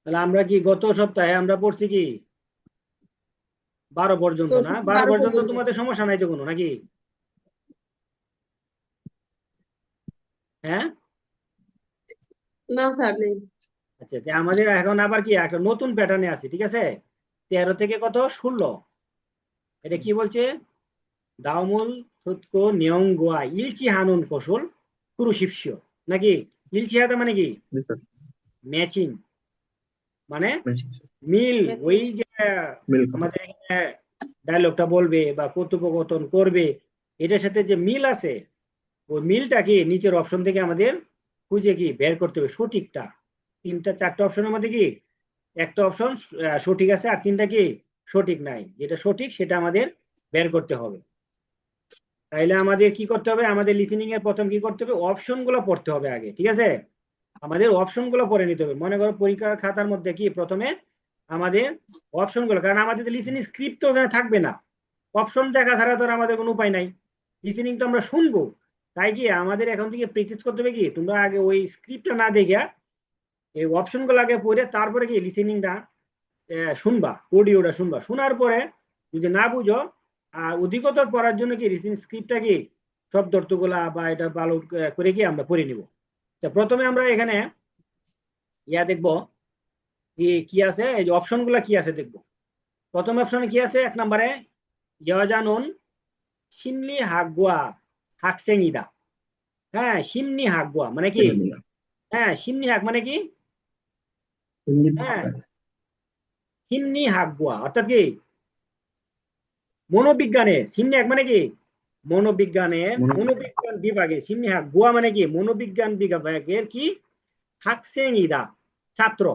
তাহলে আমরা কি গত সপ্তাহে আমরা পড়ছি কি 12 পর্যন্ত, না 64 12 12 পর্যন্ত পর্যন্ত। তোমাদের সমস্যা নাই তো কোনো নাকি? হ্যাঁ। না স্যার নেই। আচ্ছা, আমাদের এখন আবার কি একটা নতুন প্যাটার্নে আছে, ঠিক আছে? 13 থেকে কত 16, এটা কি বলছে? দাওমুল সুতকো নিয়ং গোয়া ইলচি হানুন কৌশল কুরুশিপস্য, নাকি? ইলচি হাতে মানে কি? জি স্যার। ম্যাচিং, মানে ম্যাচিং। মিল। ম্যাচিং। ওই যে মিল করা। আমাদের এখানে ডায়লগটা বলবে বা কথোপকথন করবে, এটার সাথে যে মিল আছে, ওই মিলটা কি নিচের অপশন থেকে আমাদের খুঁজে কি বের করতে হবে সঠিকটা। তিনটা চারটা অপশনের মধ্যে কি একটা অপশন সঠিক আছে, আর তিনটা কি সঠিক নাই। যেটা সঠিক সেটা আমাদের বের করতে হবে। তাইলে আমাদের কি করতে হবে? আমাদের লিসেনিং এর প্রথম কি করতে হবে? অপশন গুলো পড়তে হবে আগে, ঠিক আছে? আমাদের অপশন গুলো পড়ে নিতে হবে। মনে করো পরীক্ষার খাতার মধ্যে কি প্রথমে আমাদের অপশন গুলো, কারণ আমাদের লিসেনিং স্ক্রিপ্ট তো ওখানে থাকবে না, অপশন দেখা ছাড়া তো আর আমাদের কোনো উপায় নাই। লিসেনিং তো আমরা শুনবো। তাই কি আমাদের এখন থেকে প্র্যাকটিস করতে হবে কি, তোমরা আগে ওই স্ক্রিপ্টটা না দেখে এই অপশন গুলো আগে পড়ে তারপরে কি লিসেনিংটা শুনবা, অডিওটা শুনবা। শোনার পরে যদি না বুঝো, আর অধিকতর পড়ার জন্য কি লিসেনিং স্ক্রিপ্টটা কি শব্দ অর্থগুলা বা এটা ভালো করে কি আমরা পড়ে নিব। তো প্রথমে আমরা এখানে দেখবো যে কি আছে, এই যে অপশন গুলা কি আছে দেখবো। প্রথম অপশনে কি আছে? এক নম্বরে ইয়জানুন সিমলি হাগুয়া হাকসেঙ্গিদা। হ্যাঁ, সিমনি হাগুয়া মানে কি? হ্যাঁ, সিমনি হাক মানে কি? হ্যাঁ, সিমনি হাগুয়া অর্থাৎ কি মনোবিজ্ঞানের সিমনি হাক মানে কি মনোবিজ্ঞানের, মনোবিজ্ঞান বিভাগে সিমনি হাক গুয়া মানে কি মনোবিজ্ঞান বিভাগের কি হাকসেঙ্গিদা ছাত্র।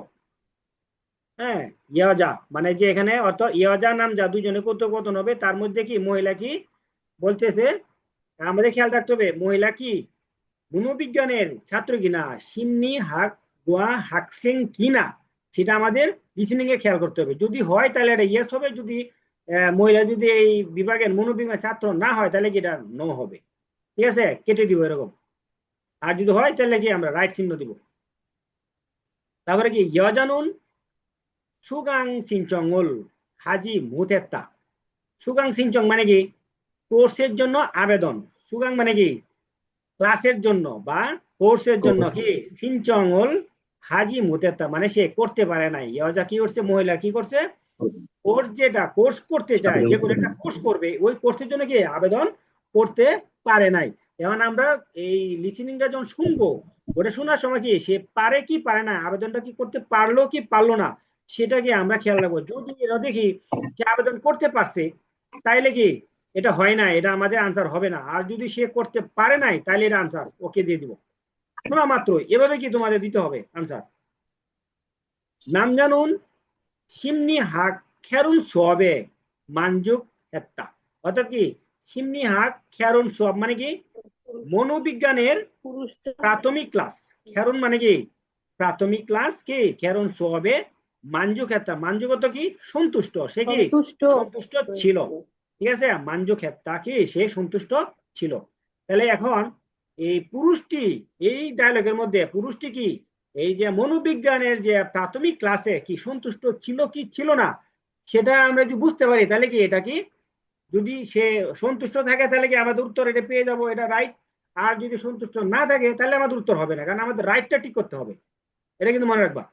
হ্যাঁ, ইয়াজা মানে যে এখানে অর্থাৎ ইয়াজা নাম যা দুজনে কথোপকথন হবে, তার মধ্যে কি মহিলা কি বলতেছে, আমাদের খেয়াল রাখতে হবে মহিলা কি মনোবিজ্ঞানের ছাত্র কিনা, সিমনি হাক গোয়া হাকসেং কিনা, সেটা আমাদের লিসেনিং এ খেয়াল করতে হবে। যদি হয় তাহলে এটা ইয়েস হবে, যদি মহিলা যদি এই বিভাগের মনোবিজ্ঞান ছাত্র না হয় তাহলে কি এটা নো হবে। ঠিক আছে, কেটে দিব এরকম। আর যদি হয় তাহলে কি আমরা রাইট চিহ্ন দিব। তারপরে কি ইয়জানুন সুগাং সিনচংল হাজি মুতেত্তা। সুগাং সিনচং মানে কি কোর্সের জন্য আবেদন। সুগাং মানে কি ক্লাসের জন্য বা কোর্সের জন্য কি সিনচংল হাজি মুতেত্তা মানে সে করতে পারে নাই। ইয়জা কি করছে? মহিলা কি করছে? কোর্স, যেটা কোর্স করতে চায়, যে কোনো একটা কোর্স করবে, ওই কোর্সের জন্য কি আবেদন করতে পারে নাই। এখন আমরা এই লিসেনিংটা যখন শুনবো, ওটা শোনার সময় কি সে পারে কি পারে না, আবেদনটা কি করতে পারলো কি পারলো না, সেটাকে আমরা খেয়াল রাখবো। যদি এটা দেখি সে আবেদন করতে পারছে, তাইলে কি এটা হয় না, এটা আমাদের আনসার হবে না। আর যদি সে করতে পারে নাই তাহলে এটা আনসার ওকে দিয়ে দিব। শোনা মাত্র এভাবে কি তোমাদের দিতে হবে আনসার। নাম জানুন সিমনি হাক খেরুন সোয়াবে মানজুক হেত্তা। অর্থাৎ কি সিমনি হাক খেরুন সোয়াব মানে কি মনোবিজ্ঞানের পুরুষটা প্রাথমিক ক্লাস। খেরুন মানে কি প্রাথমিক ক্লাস, কি খেরুন সোয়াবে মানজুক হেত্তা, মানজুকত কি সন্তুষ্ট, সে কি সন্তুষ্ট সন্তুষ্ট ছিল। হয়েছিল। ঠিক আছে, মানজুক হেত্তা কি সে সন্তুষ্ট ছিল। তাহলে এখন এই পুরুষটি, এই ডায়লগের মধ্যে পুরুষটি কি এই যে মনোবিজ্ঞানের যে প্রাথমিক ক্লাসে কি সন্তুষ্ট ছিল কি ছিল না, সেটা আমরা যদি বুঝতে পারি তাহলে কি এটা কি, যদি সে সন্তুষ্ট থাকে তাহলে কি আমাদের উত্তর এটা পেয়ে যাব, এটা রাইট। আর যদি সন্তুষ্ট না থাকে তাহলে আমাদের উত্তর হবে না, কারণ আমাদের রাইটটা ঠিক করতে হবে। এটা কিন্তু মনে রাখবা।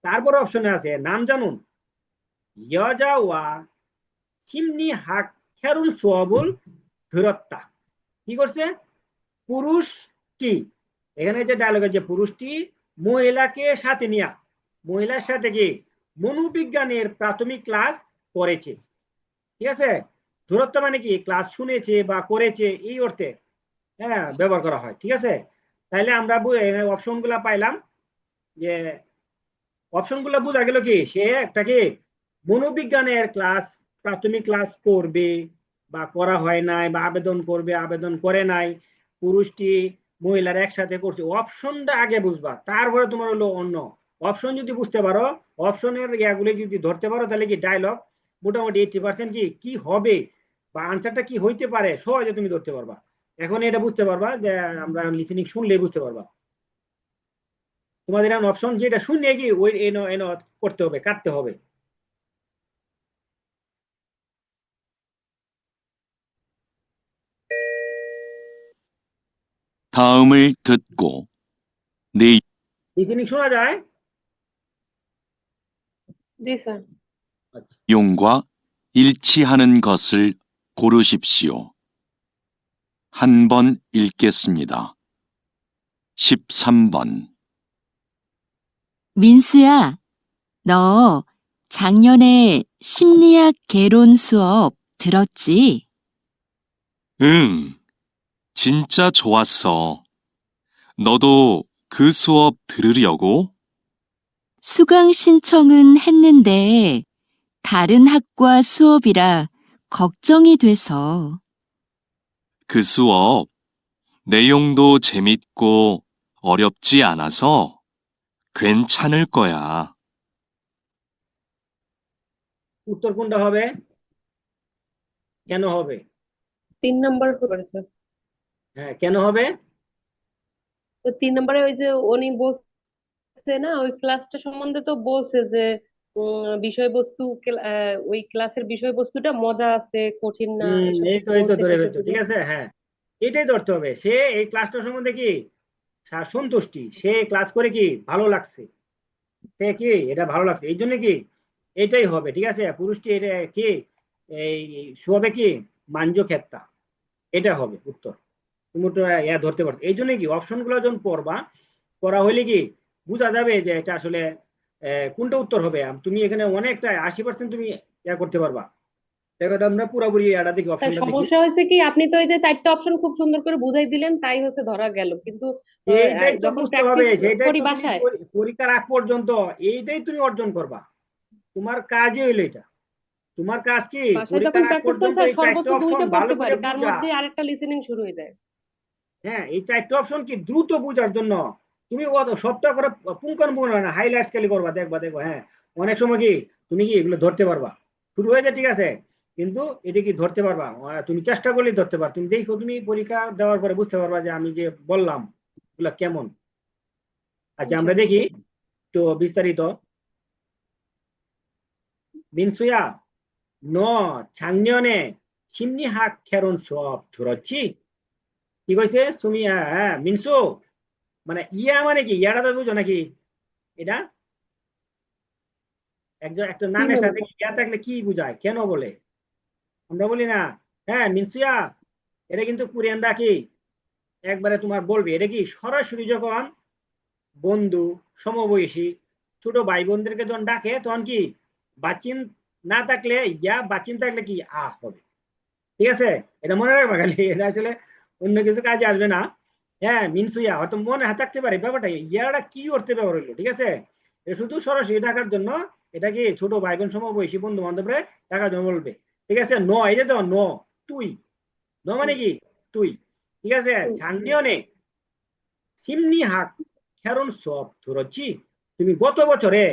তারপর অপশনে আছে নাম জানুন ইয়জা ওয়া চিমনি হাক খেরুল সোয়াবুল ধীরত্তা। কি করছে? পুরুষটি, এখানে যে ডায়লগের যে পুরুষটি মহিলাকে সাথে নিয়ে, মহিলার সাথে কি মনোবিজ্ঞানের প্রাথমিক ক্লাস করেছে। ঠিক আছে, দূরত্ব মানে কি ক্লাস শুনেছে বা করেছে এই অর্থে হ্যাঁ ব্যবহার করা হয়। ঠিক আছে, তাহলে আমরা অপশন গুলা পাইলাম যে অপশন গুলা বোঝা গেল কি সে একটা কি মনোবিজ্ঞানের ক্লাস প্রাথমিক ক্লাস করবে বা করা হয় নাই, বা আবেদন করবে আবেদন করে নাই, পুরুষটি মহিলার একসাথে করছে। অপশনটা আগে বুঝবা, তারপরে তোমার হলো অন্য অপশন। যদি বুঝতে পারো অপশনের ইয়াগুলি যদি ধরতে পারো, তাহলে কি ডায়লগ মোটামুটি 80% কি কি হবে বা আনসারটা কি হইতে পারে সহজে তুমি ধরতে পারবা। এখন এটা বুঝতে পারবা যে আমরা লিসেনিং শুনলেই বুঝতে পারবা। তোমাদের এখন অপশন যেটা শূন্য কি ওই এনো এনো করতে হবে, কাটতে হবে। 다음을 듣고 내 লিসেনিং শোনা যায়? জি স্যার। আচ্ছা, 내용과 일치하는 것을 고르십시오. 한 번 읽겠습니다. 13번. 민수야, 너 작년에 심리학 개론 수업 들었지? 응, 진짜 좋았어. 너도 그 수업 들으려고? 수강 신청은 했는데 다른 학과 수업이라 걱정이 돼서. 그 수업 내용도 재밌고 어렵지 않아서 괜찮을 거야. উত্তর কোনটা হবে? কেন হবে? 3 নম্বর হতে পারে স্যার। হ্যাঁ, কেন হবে? তো 3 নম্বরে ওই যে উনি বলছে না, ওই ক্লাসটা সম্বন্ধে তো বলছে যে বিষয়বস্তু ওই ক্লাসের বিষয়বস্তুটা মজা আছে, কঠিন না, এসব এই কিছু তো বলছে ধরে শেষের ফেলছো, দিকে। ঠিক আছে। হ্যাঁ, এটাই ধরতে হবে। সে এই ক্লাসটা সম্বন্ধে কি সন্তুষ্টি, সে ক্লাস করে কি ভালো লাগছে, সে কি এটা ভালো লাগছে, এই জন্য কি এটাই হবে, ঠিক আছে। পুরুষটি এটা কি এই শুয়াবে কি মাঞ্জ ক্ষেত্তা, এটা হবে উত্তর। তুমি তো ইয়া ধরতে পারছো, এই জন্য কি অপশন গুলো যখন পড়বা, পড়া হইলে কি বোঝা যাবে যে এটা আসলে কোনটা উত্তর হবে। তুমি এখানে অনেকটা 80% তুমি ইয়া করতে পারবা। দেখো এটা আমরা পুরোপুরি এটা দেখি, তার অপশনটা দেখি। সমস্যা হয়েছে কি, আপনি তো এই যে 4টা অপশন খুব সুন্দর করে বুঝাই দিলেন, তাই হচ্ছে ধরা গেল, কিন্তু এইটাই তো যখন বুঝতে হবে, প্র্যাকটিস সেটাই করি তো তুমি বাসায়। পরীক্ষার আগ পর্যন্ত এইটাই তুমি অর্জন করবা। তোমার কাজই হইলো এটা। তোমার কাজ কি বাসায় যখন পরীক্ষার আগ প্র্যাকটিস করি পর্যন্ত স্যার, এই চারটে সর্বোচ্চ অপশন 2টা ভালো পড়তে করে পারি, তার বুঝা। মধ্যে আরেকটা লিসেনিং শুরু হয়ে যায়। হ্যাঁ, এই চারটে অপশন কি দ্রুত বুঝার জন্য তুমি অত সবটা করে পুঙ্খানুপুঙ্খ না হাইলাইটস খালি করবা, দেখবা দেখবা। হ্যাঁ, অনেক সময় কি তুমি কি এগুলো ধরতে পারবা, শুরু হয়ে যায়, ঠিক আছে, কিন্তু এটা কি ধরতে পারবা। তুমি চেষ্টা করলেই ধরতে পারবা। তুমি দেখো, তুমি পরীক্ষা দেওয়ার পরে বুঝতে পারবা যে আমি যে বললাম এগুলো কেমন। আচ্ছা, আমরা ইনশাআল্লাহ। দেখি তো বিস্তারিত। 민수야, 너 작년에 심리학 개론 수업 들었지? 이것이 수미야, 민수, মানে ইয়া মানে কি, ইয়াটা তো বুঝো নাকি? এটা একজন একটা কি নামের মানে? সাথে ইয়া থাকলে কি বোঝায়, কেন বলে? আমরা বলি না, হ্যাঁ মিনসুয়া, এটা কিন্তু কোরিয়ানরা কি একবারে তোমার বলবে। এটা কি সরাসরি যখন বন্ধু, সমবয়সী, ছোট ভাই বোনদেরকে যখন ডাকে তখন কি বাচিন না থাকলে ইয়া, বাচিন থাকলে কি হবে, ঠিক আছে। এটা মনে রাখবা খালি, এটা আসলে অন্য কিছু কাজে আসবে না। হ্যাঁ, মিনসুয়া হয়তো মনে থাকতে পারে ব্যাপারটা, ইয়াটা কি করতে ব্যবহার হইলো, ঠিক আছে। এটা শুধু সরাসরি ডাকার জন্য, এটা কি ছোট ভাই বোন, সমবয়সী বন্ধু বান্ধবরে ডাকার জন্য বলবে, ঠিক আছে। ন, এই যে তো ন, তুই, ন মানে কি তুই, ঠিক আছে। 작년에 심리학 খেরন সব ধরছি, তুমি গত বছরে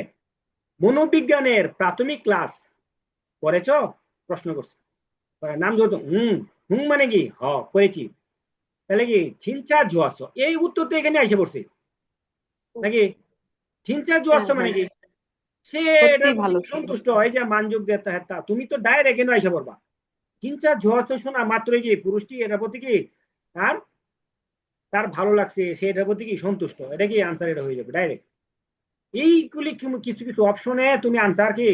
মনোবিজ্ঞানের প্রাথমিক ক্লাস করেছ, প্রশ্ন করছে। নাম ধরতো হুম, হুম মানে কি করেছি, তাহলে কি ঝিনচা জুয়াচ্ছ, এই উত্তর তো এখানে এসে পড়ছে নাকি? ঝিনচা হ্যাঁ জুয়াচ্ছ মানে হ্যাঁ, কি সে সত্যি এটার প্রতি ভালো কি ছিল। সন্তুষ্ট হয় যে মানযোগ দেতা হেতা, তুমি তো ডাইরেক্ট এখানে এসে পড়বা। ঝিনচা জুয়াচ্ছ শোনা মাত্রই কি পুরুষটি এটার প্রতি কি তার তার ভালো লাগছে, সে এটার প্রতি কি সন্তুষ্ট, এটা কি আনসার, এটা হয়ে যাবে ডাইরেক্ট। এইগুলি কিছু কিছু অপশনে তুমি আনসার কি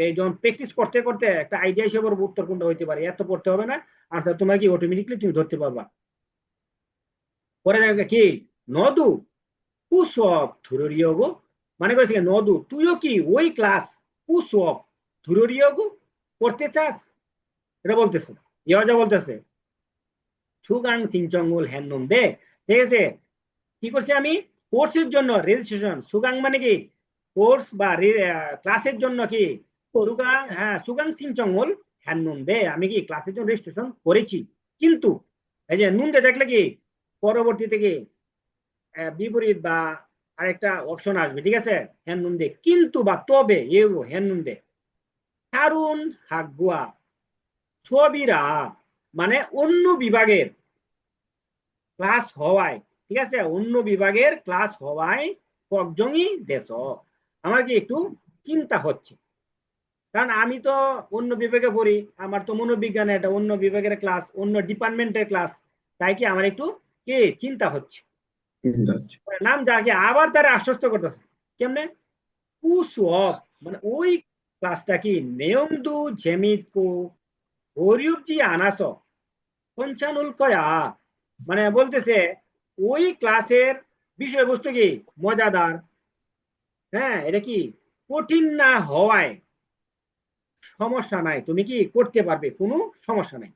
এই যখন প্র্যাকটিস করতে করতে একটা আইডিয়া হিসেবে উত্তর কোনটা হইতে পারে, এত পড়তে হবে না, আনসার তোমার কি অটোমেটিকলি তুমি ধরতে পারবা। পরে দেখবে কি নদু কুসব ধুরুরিয়োগো, মানে করেছে নদু তুইও কি ওই ক্লাস কুসব ধুরুরিয়োগো করতে চাস, এটা বলতেছে। ইয়া বলতেছে সুগাং সিংচঙ্গুল হ্যান্ডনুম দে, ঠিক আছে। কি করছি আমি, কোর্সের জন্য রেজিস্ট্রেশন, সুগাং মানে কি কোর্স বা ক্লাসের জন্য কি সুগাং, হ্যাঁ সুগাং সিংচঙ্গুল হ্যান্ডনুম দে, আমি কি ক্লাসের জন্য রেজিস্ট্রেশন করেছি। কিন্তু এই যে নুন দে দেখলে কি পরবর্তীতে কি বিপরীত বা আরেকটা অপশন আসবে, ঠিক আছে। হ্যান নুন দে, কিন্তু বা তবে এও হ্যান নুন দে কারুন হাগুয়া ছবিরা, মানে অন্য বিভাগের ক্লাস হওয়ায়, ঠিক আছে, অন্য বিভাগের ক্লাস হওয়ায় 걱정이 돼서 আমার কি একটু চিন্তা হচ্ছে, কারণ আমি তো অন্য বিভাগে পড়ি, আমার তো মনোবিজ্ঞানে এটা অন্য বিভাগের ক্লাস, অন্য ডিপার্টমেন্টের ক্লাস, তাই কি আমার একটু কি চিন্তা হচ্ছে। নাম যাকে আবার তারা আশ্বস্ত করতেছে কেমনে, কুসুঅপ মানে ওই ক্লাসটা কি নেয়মদু জেমিতকু ওরিউবজি আনাস পঞ্চানুল কয়া, মানে বলতেছে ওই ক্লাসের বিষয়বস্তু কি মজাদার, হ্যাঁ এটা কি কঠিন না হওয়ায় সমস্যা নাই, তুমি কি করতে পারবে, কোনো সমস্যা নাই।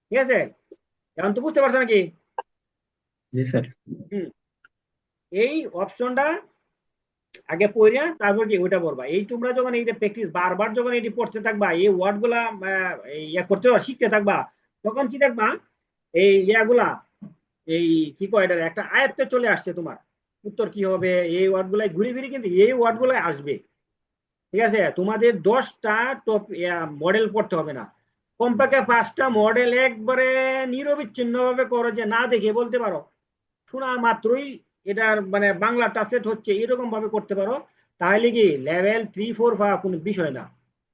ঠিক আছে, এখন তো বুঝতে পারছো নাকি? জি স্যার। এই অপশনটা আগে পড়িয়া তারপর কি ওইটা বলবা। এই তোমরা যখন এইটা প্র্যাকটিস বারবার যখন এটি পড়তে থাকবা, এই ওয়ার্ড গুলা ইয়া করতে শিখতে থাকবা, তখন কি দেখবা এই ইয়াগুলা এই কি কয় এটা একটা আয়ত্তে চলে আসছে, তোমার উত্তর কি হবে এই ওয়ার্ড গুলাই ঘুরে ফিরে কিন্তু এই ওয়ার্ড গুলাই আসবে। ঠিক আছে, তোমাদের 10টা টপ মডেল পড়তে হবে না, কমপক্ষে 5টা মডেল একবারে নিরবিচ্ছিন্ন ভাবে করো, যে না দেখে বলতে পারো, শোনা মাত্রই এটার মানে বাংলা ট্রান্সলেট হচ্ছে এরকম ভাবে করতে পারো, তাহলে কি লেভেল 3, 4 বা কোনো বিষয় না।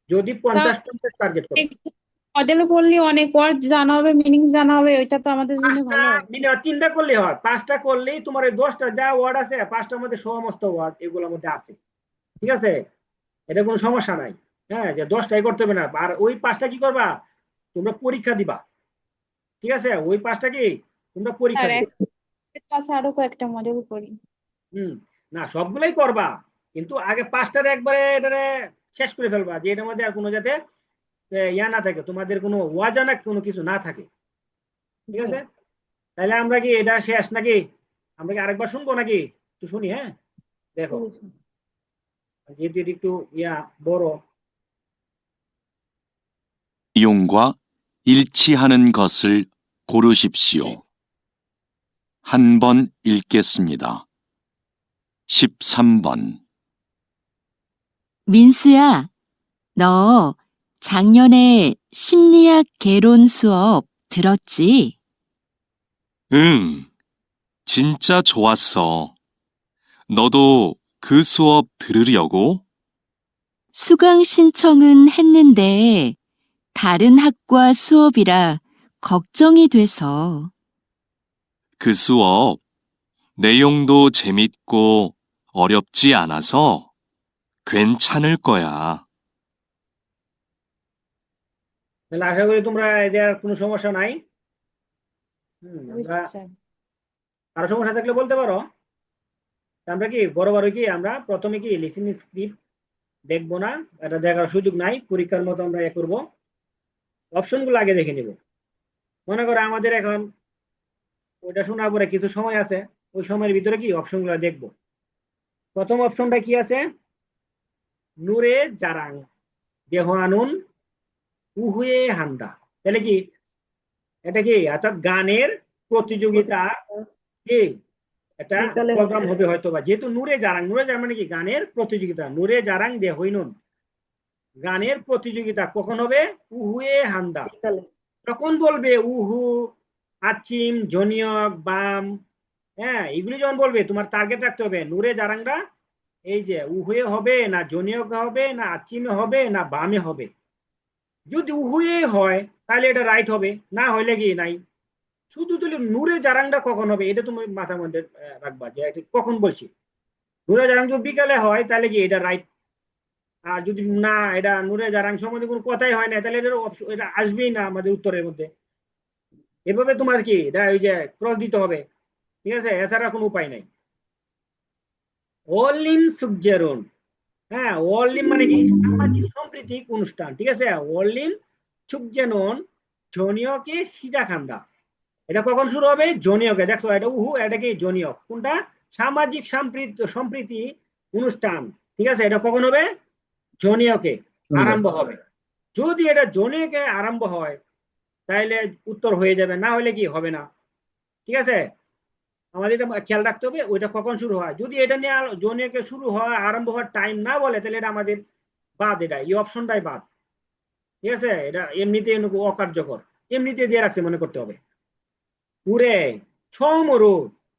যদি 50 টার্গেট করো, মডেল পড়লে অনেক ওয়ার্ড জানা হবে, মিনিং জানা হবে, ওইটা তো আমাদের জন্য 5টা ভালো। মিনিমাম 3টা করলেই হয়, 5টা করলেই তোমার এই 10টা যা ওয়ার্ড আছে 5টার মধ্যে সমস্ত ওয়ার্ড এগুলোর মধ্যে আছে। ঠিক আছে, এটা কোনো সমস্যা নাই। হ্যাঁ, যে 10টাই করতে হবে না, আর ওই 5টা কি করবা তোমরা পরীক্ষা দিবা। ঠিক আছে, ওই 5টা কি তোমরা পরীক্ষা আর দিবা। ক্লাসে আরো কয়েকটা মডেল করি। না সবগুলাই করবা, কিন্তু আগে 5টার একবারে এটারে শেষ করে ফেলবা, যে এটার মধ্যে আর কোনো যাতে ইয়া না থাকে, তোমাদের কোনো অজানা কোনো কিছু না থাকে। ঠিক আছে, তাহলে আমরা কি এটা শেষ নাকি, আমরা কি আরেকবার শুনবো নাকি? একটু শুনি, হ্যাঁ দেখো, যেহেতু এটা একটু ইয়া বড়। 내용과 일치하는 것을 고르십시오. 한 번 읽겠습니다. 13번. 민수야, 너 작년에 심리학 개론 수업 들었지? 응, 진짜 좋았어. 너도 그 수업 들으려고? 수강 신청은 했는데 다른 학과 수업이라 걱정이 돼서. 그 수업 내용도 재밌고 어렵지 않아서 괜찮을 거야. তাহলে আশা করি তোমরা এদের কোনো সমস্যা নাই। আমরা কারো সমস্যা থাকলে বলতে পারো। আমরা কি বড় কি আমরা প্রথমে কি লিসেনিং স্ক্রিপ্ট দেখবো না, এটা দেখার সুযোগ নাই, পরীক্ষার মতো আমরা এ করবো, অপশনগুলো আগে দেখে নিব। মনে করো আমাদের এখন ওইটা শোনার পরে কিছু সময় আছে, ওই সময়ের ভিতরে কি অপশনগুলো দেখবো। প্রথম অপশনটা কি আছে, নূরে জারাং দেহানুন উহুয়ে হান্দা, তাহলে কি এটা কি অর্থাৎ গানের প্রতিযোগিতা কি একটা প্রোগ্রাম হবে হয়তো, বা যেহেতু নূরে জারাং মানে কি গানের প্রতিযোগিতা, নূরে জারাং দে হইনুন গানের প্রতিযোগিতা কখন হবে, উহুয়ে হান্দা, তখন বলবে উহু, আচিম, জনিয়ক, বাম, হ্যাঁ এগুলি যখন বলবে তোমার টার্গেট রাখতে হবে নূরে জারাংরা এই যে উহুয়ে হবে না জনিয়ক হবে না আচিমে হবে না বামে হবে। যদি উহুয়ে হয় তাহলে এটা রাইট হবে, না হইলে কি নাই। শুধু তুলি নূরে জারাংটা কখন হবে এটা তুমি মাথার মধ্যে রাখবা, যে কখন বলছি। নূরে জারাং যদি বিকালে হয় তাহলে কি এটা রাইট, আর যদি না এটা নূরে জারাং সম্বন্ধে কোনো কথাই হয় না তাহলে এটা আসবেই না আমাদের উত্তরের মধ্যে। এভাবে তোমার কি এটা ওই যে ক্রস দিতে হবে। ঠিক আছে, এছাড়া কোনো উপায় নাই। অলিম সুগজেরন, হ্যাঁ অলিম মানে কি সামাজিক সাম্প্রতিক অনুষ্ঠান। ঠিক আছে, অলিম সুগজেনন জনিয়কে সিজা খান্দা, এটা কখন শুরু হবে, জনিয়কে। দেখো এটা উহু, এটা কি জনিয়ক, কোনটা সামাজিক সম্প্রীতি অনুষ্ঠান। ঠিক আছে, এটা কখন হবে, জনিয়কে আরম্ভ হবে। যদি এটা জনিয়কে আরম্ভ হয় তাহলে উত্তর হয়ে যাবে, না হলে কি হবে না। ঠিক আছে, আমাদের এটা খেয়াল রাখতে হবে ওইটা কখন শুরু হয়। যদি এটা নিয়ে জনিয়কে শুরু হওয়া আরম্ভ হওয়ার টাইম না বলে তাহলে এটা আমাদের বাদ, এটা এই অপশনটাই বাদ। ঠিক আছে, এটা এমনিতে অকার্যকর, এমনিতে দিয়ে রাখছে মনে করতে হবে। পুরে ছমরু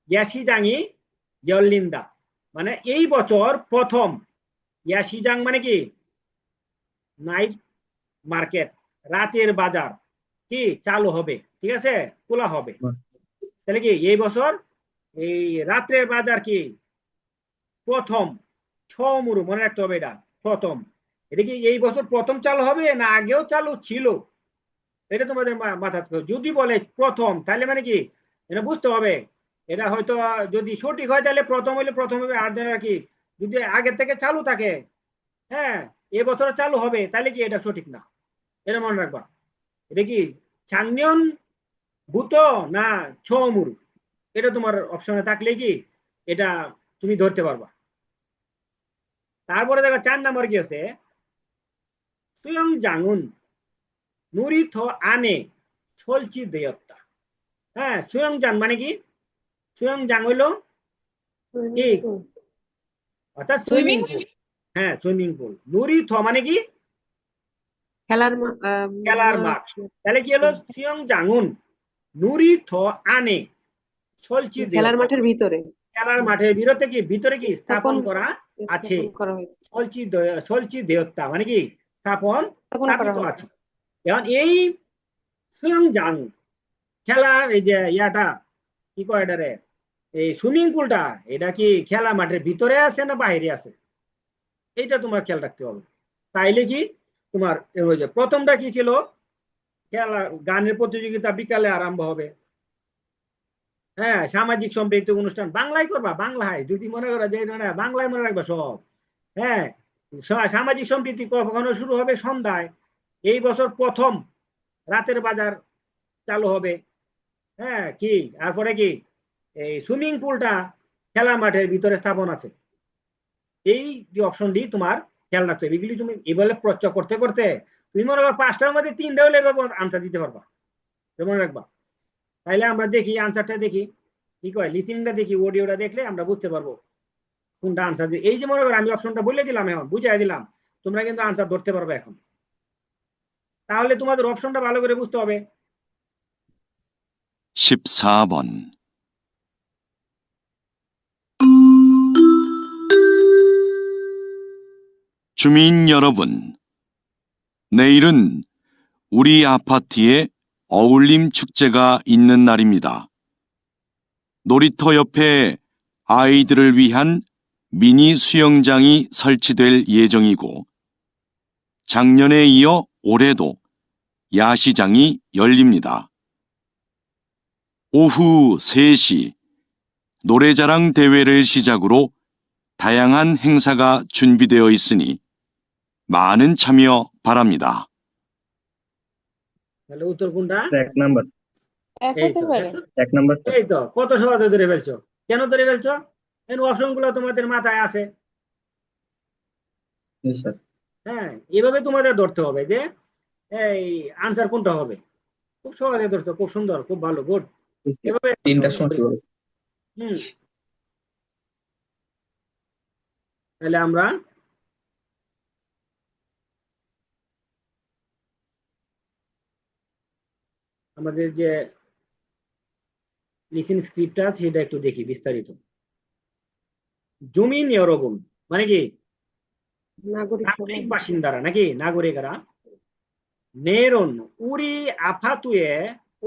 গ্যাসি জাঙি ইয়লিন্দা, মানে এই বছর প্রথম ইয়াশিজাং মানে কি নাইট মার্কেট, রাতের বাজার কি চালু হবে, ঠিক আছে, খোলা হবে। তাহলে কি এই বছর এই রাত্রের বাজার কি প্রথম ছমুরু, মনে রাখতে হবে এটা প্রথম। এটা কি এই বছর প্রথম চালু হবে না আগেও চালু ছিল, এটা তোমাদের মাথা থাকবে। যদি বলে প্রথম তাহলে মানে কি এটা বুঝতে হবে, এটা হয়তো যদি সঠিক হয় তাহলে প্রথম হইলে প্রথম হবে, আর যেন কি যদি আগে থেকে চালু থাকে, হ্যাঁ এবছর চালু হবে, তাহলে কি এটা সঠিক না, এটা মনে রাখবা। এটা কি চাংনিয়ন ভূত না ছমুরু, এটা তোমার অপশনে থাকলে কি এটা তুমি ধরতে পারবা। তারপরে দেখো 4 নম্বর কি আছে, সুয়ং জাঙুন নুরিথ আনে solchi দেয়ত্তা। হ্যাঁ সুয়ং জাং মানে কি, সুয়ং জাং হইলো কি অর্থাৎ সুইমিং পুল, হ্যাঁ সুইমিং পুল। নুরিথ মানে কি খেলার খেলার মাঠ। তাহলে কি হলো সুয়ং জাঙুন নুরিথ আনে solchi খেলার দেয়ত্তা, মাঠের ভিতরে খেলার মাঠের ভিতরে কি স্থাপন স্থাপন করা আছে। স্থাপন করা হয়েছে। solchi দেয়ত্তা মানে কি স্থাপন স্থাপন করা স্থাপিত হয়েছে। আছে। এখন এই সুয়ং জাং খেলার এই যে ইয়াটা কি কয় এটারে, এই সুইমিং পুলটা, এটা কি খেলা মাঠের ভিতরে আছে না বাইরে আছে, এইটা তোমার খেয়াল রাখতে হবে। তাইলে কি তোমার ওই যে প্রথমটা কি ছিল, খেলা গানের প্রতিযোগিতা বিকালে আরম্ভ হবে, হ্যাঁ সামাজিক সম্পৃক্তি অনুষ্ঠান বাংলায় করবা, বাংলায় যদি মনে করো যে না বাংলায় মনে রাখবা সব, হ্যাঁ সামাজিক সম্পৃক্তি কখনো শুরু হবে সন্ধ্যায়, এই বছর প্রথম রাতের বাজার চালু হবে, হ্যাঁ কি তারপরে কি এই সুইমিং পুলটা খেলা মাঠের ভিতরে স্থাপন আছে। এই যে অপশনটি তোমার খেয়াল রাখতে হবে, এগুলি তুমি এভাবে প্রশ্ন করতে করতে তুমি মনে করো 5টার মধ্যে 3টা হলে আনসার দিতে পারবা, মনে রাখবা। তাইলে আমরা দেখি আনসারটা দেখি কি কয়, লিসিংটা দেখি, অডিওটা দেখলে আমরা বুঝতে পারবো কোনটা আনসার দিয়ে। এই যে মনে করো আমি অপশনটা বলে দিলাম, এখন বুঝাই দিলাম, তোমরা কিন্তু আনসার ধরতে পারবে এখন। তাহলে তোমাদের অপশনটা ভালো করে বুঝতে হবে। 14번. 주민 여러분, 내일은 우리 아파트에 어울림 축제가 있는 날입니다. 놀이터 옆에 아이들을 위한 미니 수영장이 설치될 예정이고, 작년에 이어 올해도 야시장이 열립니다. 오후 3시 노래자랑 대회를 시작으로 다양한 행사가 준비되어 있으니 많은 참여 바랍니다. তাহলে উত্তর কোনটা? এক নাম্বার। এক এই হতে তো, পারে। দেখছো? এক নাম্বার। এই তো কত সহজে ধরে ফেলছো। কেন ধরে ফেলছো? এই অপশন গুলো তোমাদের মাথায় আছে, জি স্যার। হ্যাঁ এভাবে তোমাদের ধরতে হবে যে এই আনসার কোনটা হবে। খুব সহজে ধরছো, খুব সুন্দর, খুব ভালো, গুড। এভাবে ধরতে 3টার হবে। সময় শুরু হবে। হুম তাহলে আমরা আমাদের যে লিসেন স্ক্রিপ্ট আছে সেটা একটু দেখি বিস্তারিত। জমিন ইয়রগুন মানে কি নাগরিক বাসিন্দারা নাকি নাগরিকরা, নেরন উরি আফাতুয়ে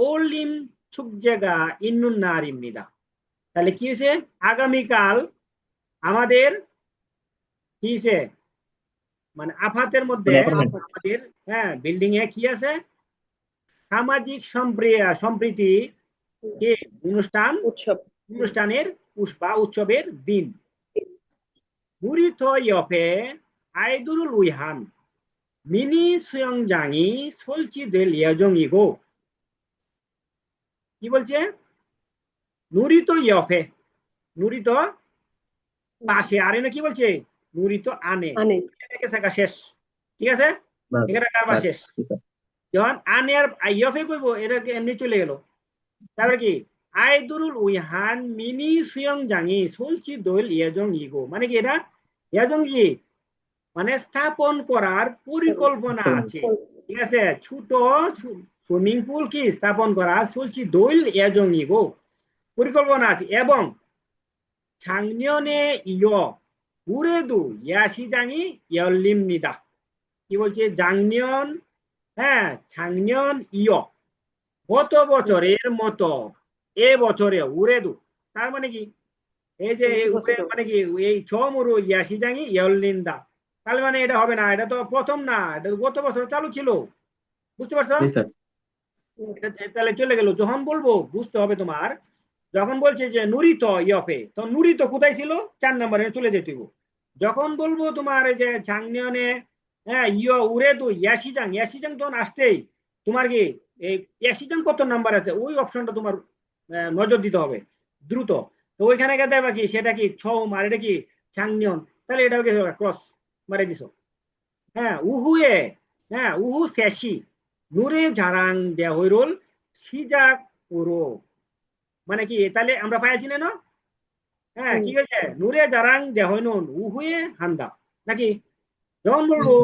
ওলিম 축제가 있는 날입니다। তাহলে কি হয়েছে, আগামীকাল আমাদের কি হয়েছে, মানে আফাতের মধ্যে আমাদের হ্যাঁ বিল্ডিং এ কি আছে, সামাজিক সম্প্রীতি কি অনুষ্ঠান, অনুষ্ঠানের বা উৎসবের দিন। 무리터 옆에 아이들을 위한 미니 수영장이 설치될 예정이고, কি বলছে, নুরিতো ইয়ফে, নুরিতো পাশে, আর এনে কি বলছে নুরিতো আনে, শেষ, ঠিক আছে, এখানে কারবার শেষ। যখন আনে আর ইয়ফে করব এটা এমনি চলে গেল। তারপরে কি আইদুরুল উইহান মিনি সুয়ংজাঙি সলচি দোল ইয়েজং ইগো, মানে কি এটা ইয়েজং কি মানে স্থাপন করার পরিকল্পনা আছে, ঠিক আছে, ছোট সুইমিং পুল কি স্থাপন করা সলচি দোল ইয়েজং ইগো পরিকল্পনা আছে, এবং 작년에 이어 올해도 야시장이 열립니다. কি বলছে 작년 হ্যাঁ 작년 이어 গত বছরের মতো এ বছরে 올해도 তার মানে কি এই যে 올해 মানে কি এই 처음으로 야시장이 열린다 তাহলে মানে এটা হবে না এটা তো প্রথম না এটা গত বছর চালু ছিল বুঝতে পারছো জি স্যার তাহলে চলে গেল যখন বলবো বুঝতে হবে তোমার যখন বলছে যে নুরিত ইয়ফে তো নুরিত কোথায় ছিল 4 নম্বরে চলে যেতে হবে যখন বলবো তোমার এই যে 작년에 হ্যাঁ ইয় উরেদু 야시장 তখন আসছেই তোমার কি এই 야시장 কত নাম্বার আছে ওই অপশনটা তোমার নজর দিতে হবে দ্রুত তো ওইখানে গিয়ে দেখবা কি সেটা কি 처음 আর এটা কি 작년 তাহলে এটাও কি ক্রস মারে দিছো হ্যাঁ 우후 셋이 노래자랑 대회를 시작으로 মানে কি তাহলে আমরা পাইছি না হ্যাঁ কি হয়েছে 노래자랑 대회는 오후에 한다 নাকি যখন বলবো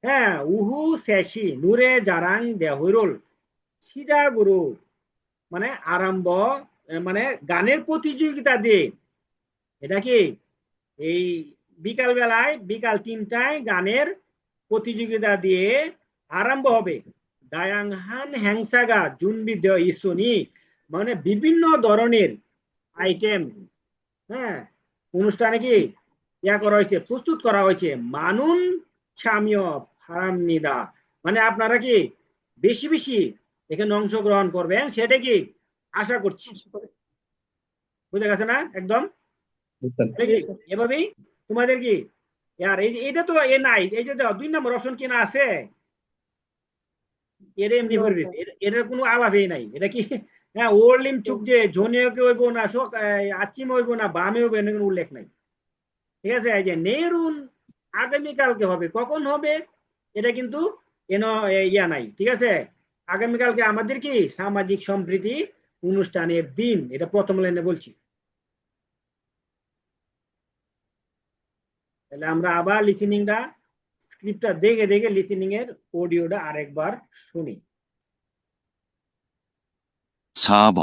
হ্যাঁ 우후 셋이 노래자랑 대회를 시작으로 মানে আরম্ভ মানে গানের প্রতিযোগিতা দিয়ে এটা কি এই বিকাল বেলায় বিকাল 3টায় গানের প্রতিযোগিতা দিয়ে আরম্ভ হবে 다양한 행사가 준비되어 있으니 মানে বিভিন্ন ধরনের আইটেম হ্যাঁ অনুষ্ঠানে কি ইয়া করা হয়েছে প্রস্তুত করা হয়েছে মানুন 참여 바랍니다 মানে আপনারা কি বেশি বেশি এখানে অংশগ্রহণ করবেন সেটা কি আশা করছি বুঝে গেছে না একদম জি স্যার এভাবেই তোমাদের কি यार এটা তো এ নাই এই যে 2 নম্বর অপশন কি না আছে এর এমনি করে দিছে এর কোনো আলাপই নাই এটা কি হ্যাঁ ওরলিম চুক যে জনিয়কে হইব না আচিম হইব না বামে হইব এর কোনো উল্লেখ নাই ঠিক আছে এই যে নেরুন আগামী কালকে হবে কখন হবে এটা কিন্তু এনো ইয়া নাই ঠিক আছে আগামী কালকে আমাদের কি সামাজিক সম্প্রীতি অনুষ্ঠানের দিন এটা প্রথম লাইনে বলছি তাহলে আমরা আবার লিসেনিংটা স্ক্রিপ্টটা দেখে দেখে লিসেনিং এর অডিওটা আরেকবার শুনি 4번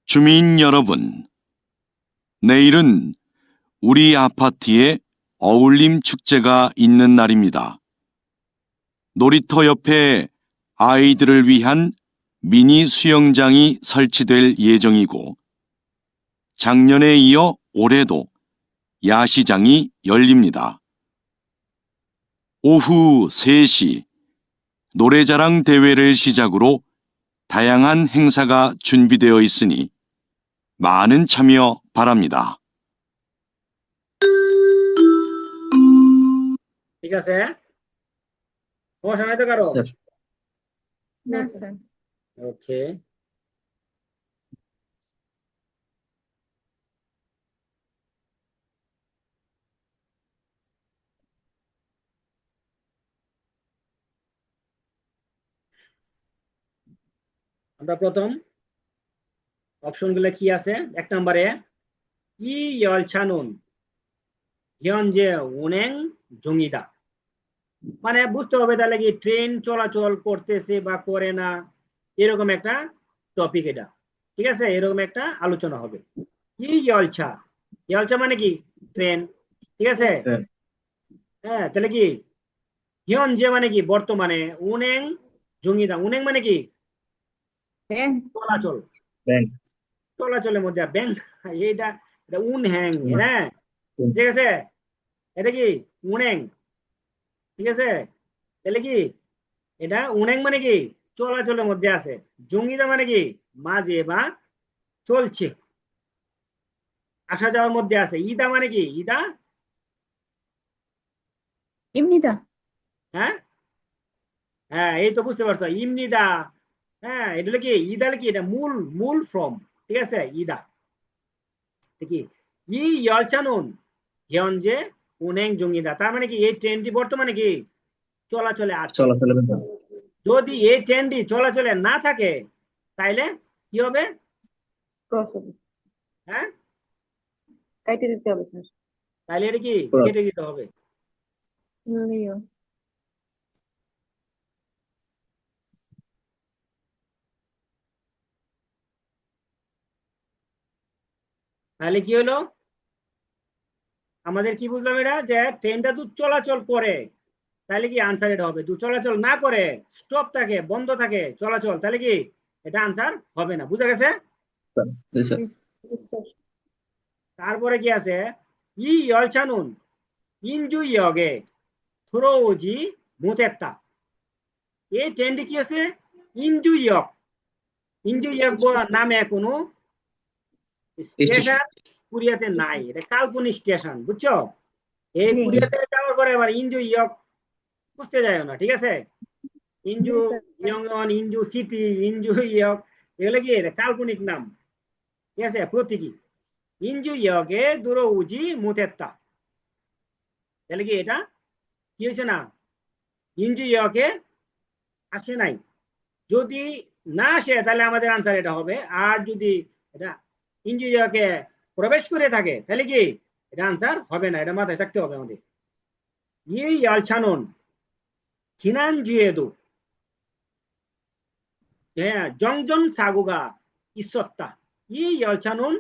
주민 여러분, 내일은 우리 아파트에 어울림 축제가 있는 날입니다. 놀이터 옆에 아이들을 위한 미니 수영장이 설치될 예정이고, 작년에 이어 올해도 야시장이 열립니다. 오후 3시 노래자랑 대회를 시작으로 다양한 행사가 준비되어 있으니 많은 참여 바랍니다. ঠিক আছে সমস্যা নাই তো কারো স্যার না স্যার ওকে আমরা প্রথম অপশনগুলো কি আছে এক নম্বরে 이 열차는 현재 운행 중이다 মানে বুঝতে হবে তাহলে কি ট্রেন চলাচল করতেছে বা করে না এরকম একটা টপিক এটা ঠিক আছে এরকম একটা আলোচনা হবে 이 열차 মানে কি ট্রেন ঠিক আছে স্যার হ্যাঁ তাহলে কি 현재 মানে কি বর্তমানে 운행 중이다 운행 মানে কি ব্যাংক চলাচল ব্যাংক চলাচলের মধ্যে ব্যাংক এটা এটা 운행 হ্যাঁ ঠিক আছে এটা কি 운행 ঠিক আছে তাহলে কি এটা 운행 মানে কি চলাচলের মধ্যে আছে জঙ্গিদা মানে কি মাঝে বা চলছে আসা যাওয়ার মধ্যে আছে ইদা মানে কি ইদা এমনিদা হ্যাঁ হ্যাঁ এই তো বুঝতে পারছো ইমনিদা হ্যাঁ এটা হলো কি ইদা হলো কি এটা মূল ফর্ম ঠিক আছে ইদা ঠিক কি 이 열차는 현재 운행 중이다 তার মানে কি এই ট্রেনটি বর্তমানে কি চলাচলে আছে চলাচল যদি এই ট্রেনটি চলাচলে না থাকে তাইলে কি হবে ক্রস হবে হ্যাঁ কাইটে দিতে হবে স্যার তাইলে এটা কি Cross. কেটে দিতে হবে লিও তাহলে কি হলো, আমাদের কি বুঝলাম এটা, যে ট্রেনটা তো চলাচল করে, তাহলে কি আনসার এটা হবে। চলাচল না করে, স্টপ থাকে, বন্ধ থাকে চলাচল, তাহলে কি এটা আনসার হবে না। বুঝা গেছে? জি স্যার। তারপরে কি আছে, 이 열차는 인주역에 들어오지 못했다। এই ট্রেনটি কি আছে, ইঞ্জুইয়ক, ইঞ্জুইয়ক নামে কোনো স্টেশন কোরিয়াতে নাই, এটা কাল্পনিক স্টেশন, বুঝছো? এই জি। কোরিয়াতে যাওয়ার পরে আবার ইঞ্জুইয়ক বুঝতে যায় না, ঠিক আছে? ইঞ্জু জি স্যার। ইয়ংন, ইঞ্জু সিটি, ইঞ্জুইয়ক, এগুলো কি এটা কাল্পনিক নাম, ঠিক আছে, প্রতীকী। ইঞ্জুইয়কে 들어오지 못했다, তাহলে কি এটা কি হয়েছে না, ইঞ্জুইয়কে আসে নাই। যদি না আসে তাহলে আমাদের আনসার এটা হবে, আর যদি এটা ইঞ্জুইয়কে প্রবেশ করে থাকে তাহলে কি এটা আনসার হবে না, এটা মাথায় থাকতে হবে আমাদের। 이 열차는 지난주에도 정전 사고가 있었다। 이 열차는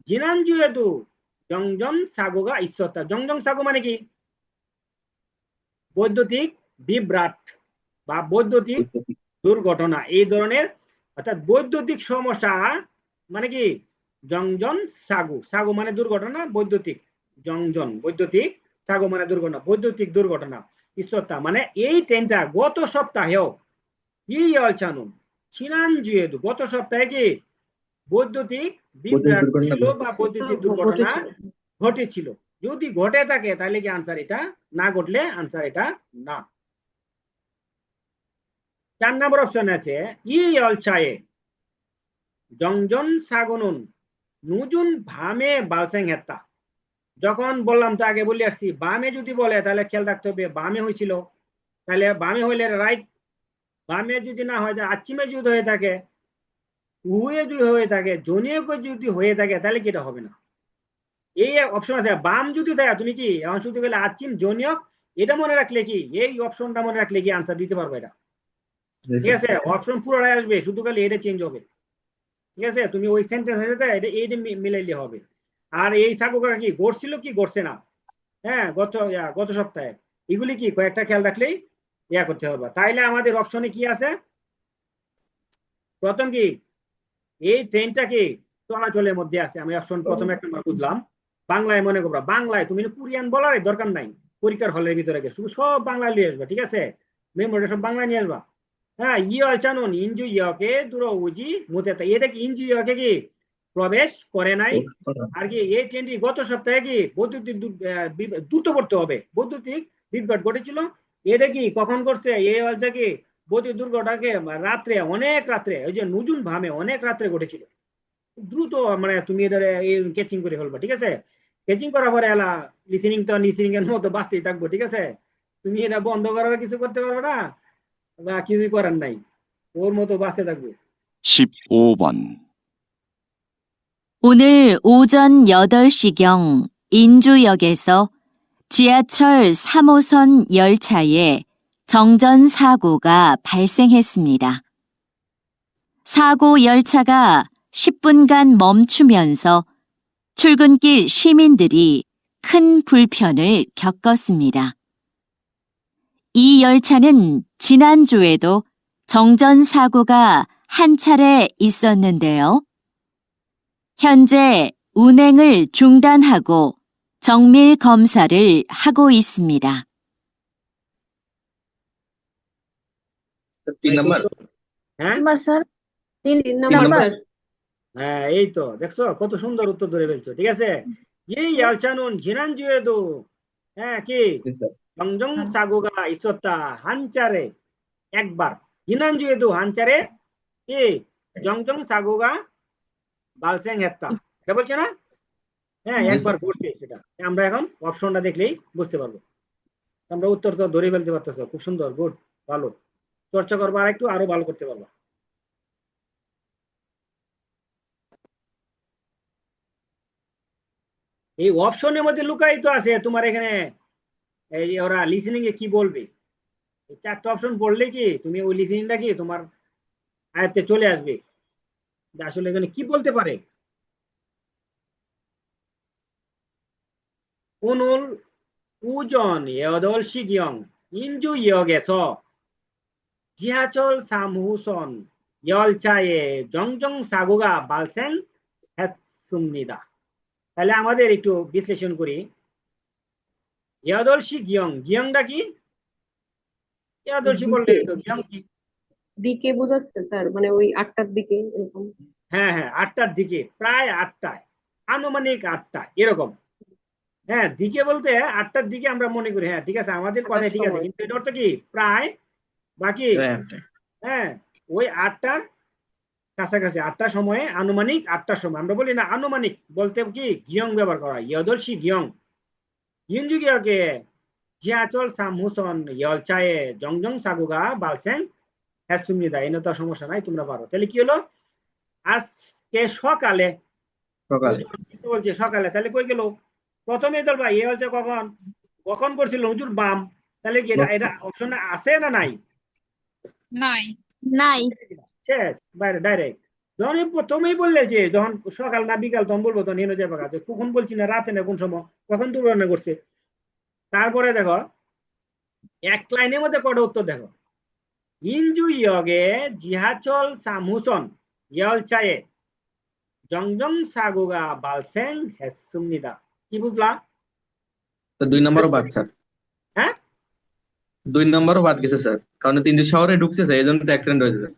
지난주에도 정전 사고가 있었다। 정전 사고 মানে কি, বৈদ্যুতিক বিভ্রাট বা বৈদ্যুতিক দুর্ঘটনা, এই ধরনের, অর্থাৎ বৈদ্যুতিক সমস্যা মানে কি, জংজন সাগু, সাগু মানে দুর্ঘটনা, বৈদ্যুতিক জংজন বৈদ্যুতিক, সাগু মানে দুর্ঘটনা, বৈদ্যুতিক দুর্ঘটনা, ঈশ্বরতা মানে এই ট্রেনটা গত সপ্তাহেও, 이 열차는 지난주에도 গত সপ্তাহে কি বৈদ্যুতিক বিভ্রাট ছিল বা বৈদ্যুতিক দুর্ঘটনা ঘটেছিল। যদি ঘটে থাকে তাহলে কি আনসার এটা, না ঘটলে আনসার এটা না। 4 নম্বর অপশন আছে, 이 열차에 정전 사고는 늦은 밤에 발생했다। যখন বললাম তো আগে বলে আসছি, বামে যদি বলে তাহলে খেয়াল রাখতে হবে বামে হয়েছিল, তাহলে বামে হইলে রাইট, বামে যদি না হয়, আচ্ছিমে যদি হয়ে থাকে, উহুয়ে যদি হয়ে থাকে, জনিয়ে যদি হয়ে থাকে, তাহলে কি এটা হবে না। এই অপশন আছে, বাম যদি থাকে তুমি কি এখন শুধু গেলে আচ্ছিম জনিয়ক, এটা মনে রাখলে কি, এই অপশনটা মনে রাখলে কি আনসার দিতে পারবে এটা, ঠিক আছে? অপশন পুরোটাই আসবে, শুধু খালি এটা চেঞ্জ হবে, ঠিক আছে? তুমি ওই সেন্টেন্সের সাথে এটা এইটা মিলাইলে হবে। আর এই সাকুকা কি ঘটছিল কি ঘটছে না, হ্যাঁ গত সপ্তাহে, এগুলি কি কয়েকটা খেয়াল রাখলেই ইয়া করতে হবে। তাইলে আমাদের অপশনে কি আছে, প্রথম কি এই ট্রেনটা কি চলাচলের মধ্যে আছে, আমি অপশন প্রথমে এক নম্বর বুঝলাম। বাংলায় মনে করবা, বাংলায় তুমি কোরিয়ান বলার দরকার নাই, পরীক্ষার হলের ভিতরে গিয়ে শুধু সব বাংলা নিয়ে আসবা, ঠিক আছে? মেমোরিটা সব বাংলা নিয়ে আসবা। হ্যাঁ, 이 열차는 인주역에 들어오지 못했다, এটা কি ইঞ্জুইয়কে কি প্রবেশ করে নাই। আর কি এই ট্রেনটি গত সপ্তাহে কি বৈদ্যুতিক দ্রুত করতে হবে, বৈদ্যুতিক বিভ্রাট ঘটেছিল। এটা কি কখন করছে, এই হচ্ছে কি বৈদ্যুতিক দুর্ঘটনাকে রাত্রে, অনেক রাত্রে, ওই যে নুজুন ভামে অনেক রাত্রে ঘটেছিল, দ্রুত মানে তুমি এদের ক্যাচিং করে ফেলবা, ঠিক আছে? ক্যাচিং করার পরে এলা লিসেনিং তো লিসেনিং এর মতো বাঁচতেই থাকবো, ঠিক আছে? তুমি এটা বন্ধ করার কিছু করতে পারবে না বা কিছুই করার নাই, ওর মতো বাঁচতে থাকবে। 15번. 오늘 오전 8시경 인주역에서 지하철 3호선 열차에 정전 사고가 발생했습니다. 사고 열차가 10분간 멈추면서 출근길 시민들이 큰 불편을 겪었습니다. 이 열차는 지난주에도 정전 사고가 한 차례 있었는데요. 현재 운행을 중단하고 정밀 검사를 하고 있습니다. 3 নাম্বার। হ্যাঁ নাম্বার স্যার, 3 3 নাম্বার। নাম্বার। হ্যাঁ, এই তো দেখছো কত সুন্দর উত্তর ধরে ফেলছো, ঠিক আছে? এই 열차는 지난주에도 হ্যাঁ কি 정정 사고가 있었다, 한 차례, একবার, 지난주에도 한 차례 কি 정정 사고가 발생했다, এটা বলছে না? হ্যাঁ, একবার ঘটছে সেটা। আমরা এখন অপশনটা দেখলেই বুঝতে পারবো, আমরা উত্তর তো ধরে ফেলতে পারতেছো, খুব সুন্দর, গুড, ভালো, চর্চা করবা আর একটু আরো ভালো করতে পারবা। এই অপশনের মধ্যে লুকায়িত আছে তোমার এখানে, এই যে ওরা লিসেনিং এ কি বলবে, এই 4টা অপশন পড়লে কি তুমি ওই লিসেনিংটা কি তোমার আয়ত্তে চলে আসবে, যে আসলে এখানে কি বলতে পারে। 오늘 오전 8시경 인주역에서 지하철 3호선 열차에 정정사고가 발생했습니다. তাহলে আমাদের একটু বিশ্লেষণ করি। 8시 গিয়ংটা কি? 8시 বললে তো গিয়ং কি? দিকে বোঝাচ্ছে স্যার, মানে ওই 8টার দিকে এরকম। হ্যাঁ হ্যাঁ, 8টার দিকে, প্রায় 8টায়, আনুমানিক 8টা এরকম। হ্যাঁ, দিকে বলতে 8টার দিকে আমরা মনে করি, হ্যাঁ ঠিক আছে, আমাদের কথাই ঠিক আছে, কিন্তু এটা অর্থ কি প্রায় বাকি, হ্যাঁ ওই 8টার কাছাকাছি, 8টার সময়ে, আনুমানিক 8টার সময়। আমরা বলি না আনুমানিক বলতে কি গিয়ং ব্যবহার করা, 8시 গিয়ং 인주역에 지하철 3호선 열차에 정정사고가 발생했습니다. এনে তো সমস্যা নাই, তোমরা পারো। তাহলে কি হলো, আজকে সকালে বলছে সকালে, তাহলে কই গেল প্রথমে তো ভাই হচ্ছে কখন কখন করছিল হুজুর বাম, তাহলে কি এটা অপশন আছে না নাই? নাই। নাই। শেষ, বাইরে ডাইরেক্ট। যখন প্রথমেই বললে যে যখন সকাল না বিকাল তখন বলবো, তখন হেনে যাবে কাজ, কখন বলছি না রাতে না কোন সময়, কখন দুর্ঘটনা করছে। তারপরে দেখো এক লাইনের মধ্যে কটা উত্তর দেখো, 인주역에 지하철 3호선 열차에 정정사고가 발생했습니다. কি বুঝলা? তো 2 নম্বরও বাদ স্যার। হ্যাঁ 2 নম্বরও বাদ গেছে স্যার, কারণ তিনটে শহরে ঢুকছে স্যার, এই জন্য তো অ্যাক্সিডেন্ট হয়েছে।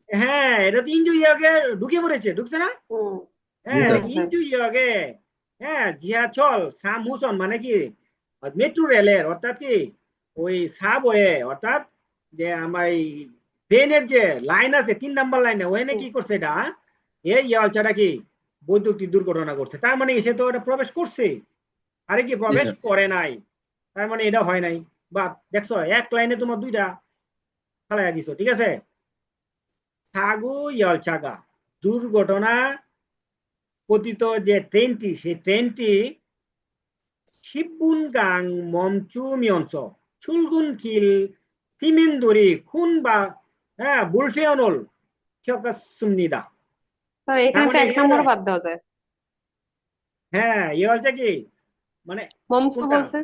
হ্যাঁ, এটা তো 인주역에 ঢুকে পড়েছে, ঢুকছে না? হ্যাঁ স্যার। 인주역에, হ্যাঁ জিহাচল 3호선 মানে কি মেট্রো রেলের, অর্থাৎ কি ওই সাবওয়ে, অর্থাৎ যে আমার এই ট্রেনের যে লাইন আছে 3 নাম্বার লাইনে, ওখানে কি করছে এটা, এই ইয়ালচাটা কি বৈদ্যুতিক দুর্ঘটনা করছে। তার মানে সে তো এটা প্রবেশ করছে, আরে কি প্রবেশ করে নাই, তার মানে এটা হয় নাই। বা দেখছো এক লাইনে তোমার দুইটা ফালাইয়া দিছো, ঠিক আছে। সাগু ইয়ালচাগা দুর্ঘটনা পতিত যে ট্রেনটি, সেই ট্রেনটি শিববুনগাং 멈추면서 출근길 시민들이 큰 불편을 겪었습니다. স্যার এখানে তো 1 নম্বর বাদ দেওয়া যায়। হ্যাঁ এ হচ্ছে কি মানে মমসু কোনটা? বলছে,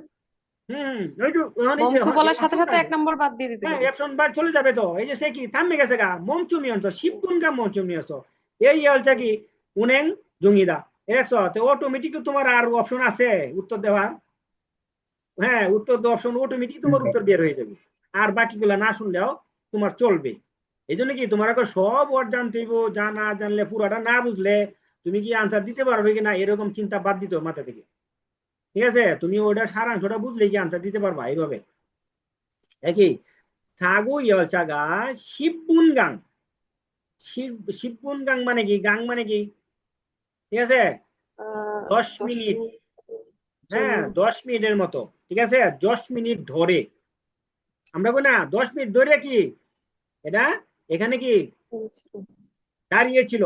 ওই তো মমসু বলার সাথে সাথে 1 নম্বর বাদ দিয়ে দিতে হ্যাঁ হবে। অপশন বার চলে যাবে তো। এই যে সে কি থামে গেছে গা, 멈추면서 শিববুনগাং 멈추면서, এই হচ্ছে কি উনেং জঙ্গিদা। দেখছো তো অটোমেটিক তোমার আর অপশন আছে উত্তর দেওয়ার, হ্যাঁ উত্তর দেওয়ার অপশন অটোমেটিক তোমার উত্তর বের হয়ে যাবে, আর বাকিগুলা না শুনলেও তোমার চলবে। এই জন্য কি তোমার এখন সব ওয়ার্ড জানতে হইব, জানা জানলে পুরাটা না বুঝলে তুমি কি আনসার দিতে পারবে কিনা এরকম চিন্তা বাদ দিতে হবে মাথা থেকে, ঠিক আছে। তুমি ওটা সারাংশটা বুঝলে কি আনসার দিতে পারবা এইভাবে। একই সাগু ইয়লচাগা শিববুনগাং, শিববুনগাং মানে কি, গাং মানে কি, ঠিক আছে 10 মিনিট, হ্যাঁ 10 মিনিটের মতো, ঠিক আছে 10 মিনিট ধরে, আমরা বলি না 10 মিনিট ধরে কি এটা এখানে কি দাঁড়িয়েছিল,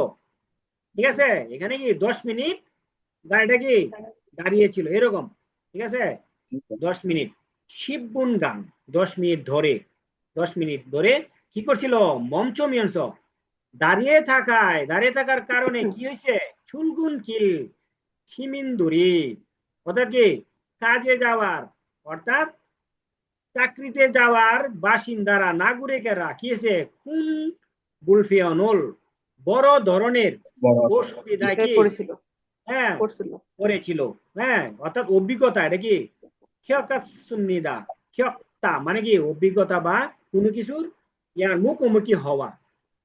ঠিক আছে এখানে কি 10 মিনিট গাড়িটা কি দাঁড়িয়েছিল এরকম, ঠিক আছে 10 মিনিট। শিববুনগাং 10 মিনিট ধরে, 10 মিনিট ধরে কি করছিল, 멈추면서 দাঁড়িয়ে থাকার কারণে কি হয়েছে, 출근길 시민들이, অর্থাৎ কি কাজে যাওয়ার, অর্থাৎ চাকরিতে যাওয়ার বাসিন্দারা, নাগরিকেরা কি হয়েছে, খুন বুলফিয়নুল বড় ধরনের অসুবিধা কি হ্যাঁ করেছিল, হ্যাঁ অর্থাৎ অভিজ্ঞতা, এটা কি ক্ষয়কাসুন্নিদা, ক্ষয়তা মানে কি অভিজ্ঞতা বা কোনো কিছুর ইয়ার মুখোমুখি হওয়া,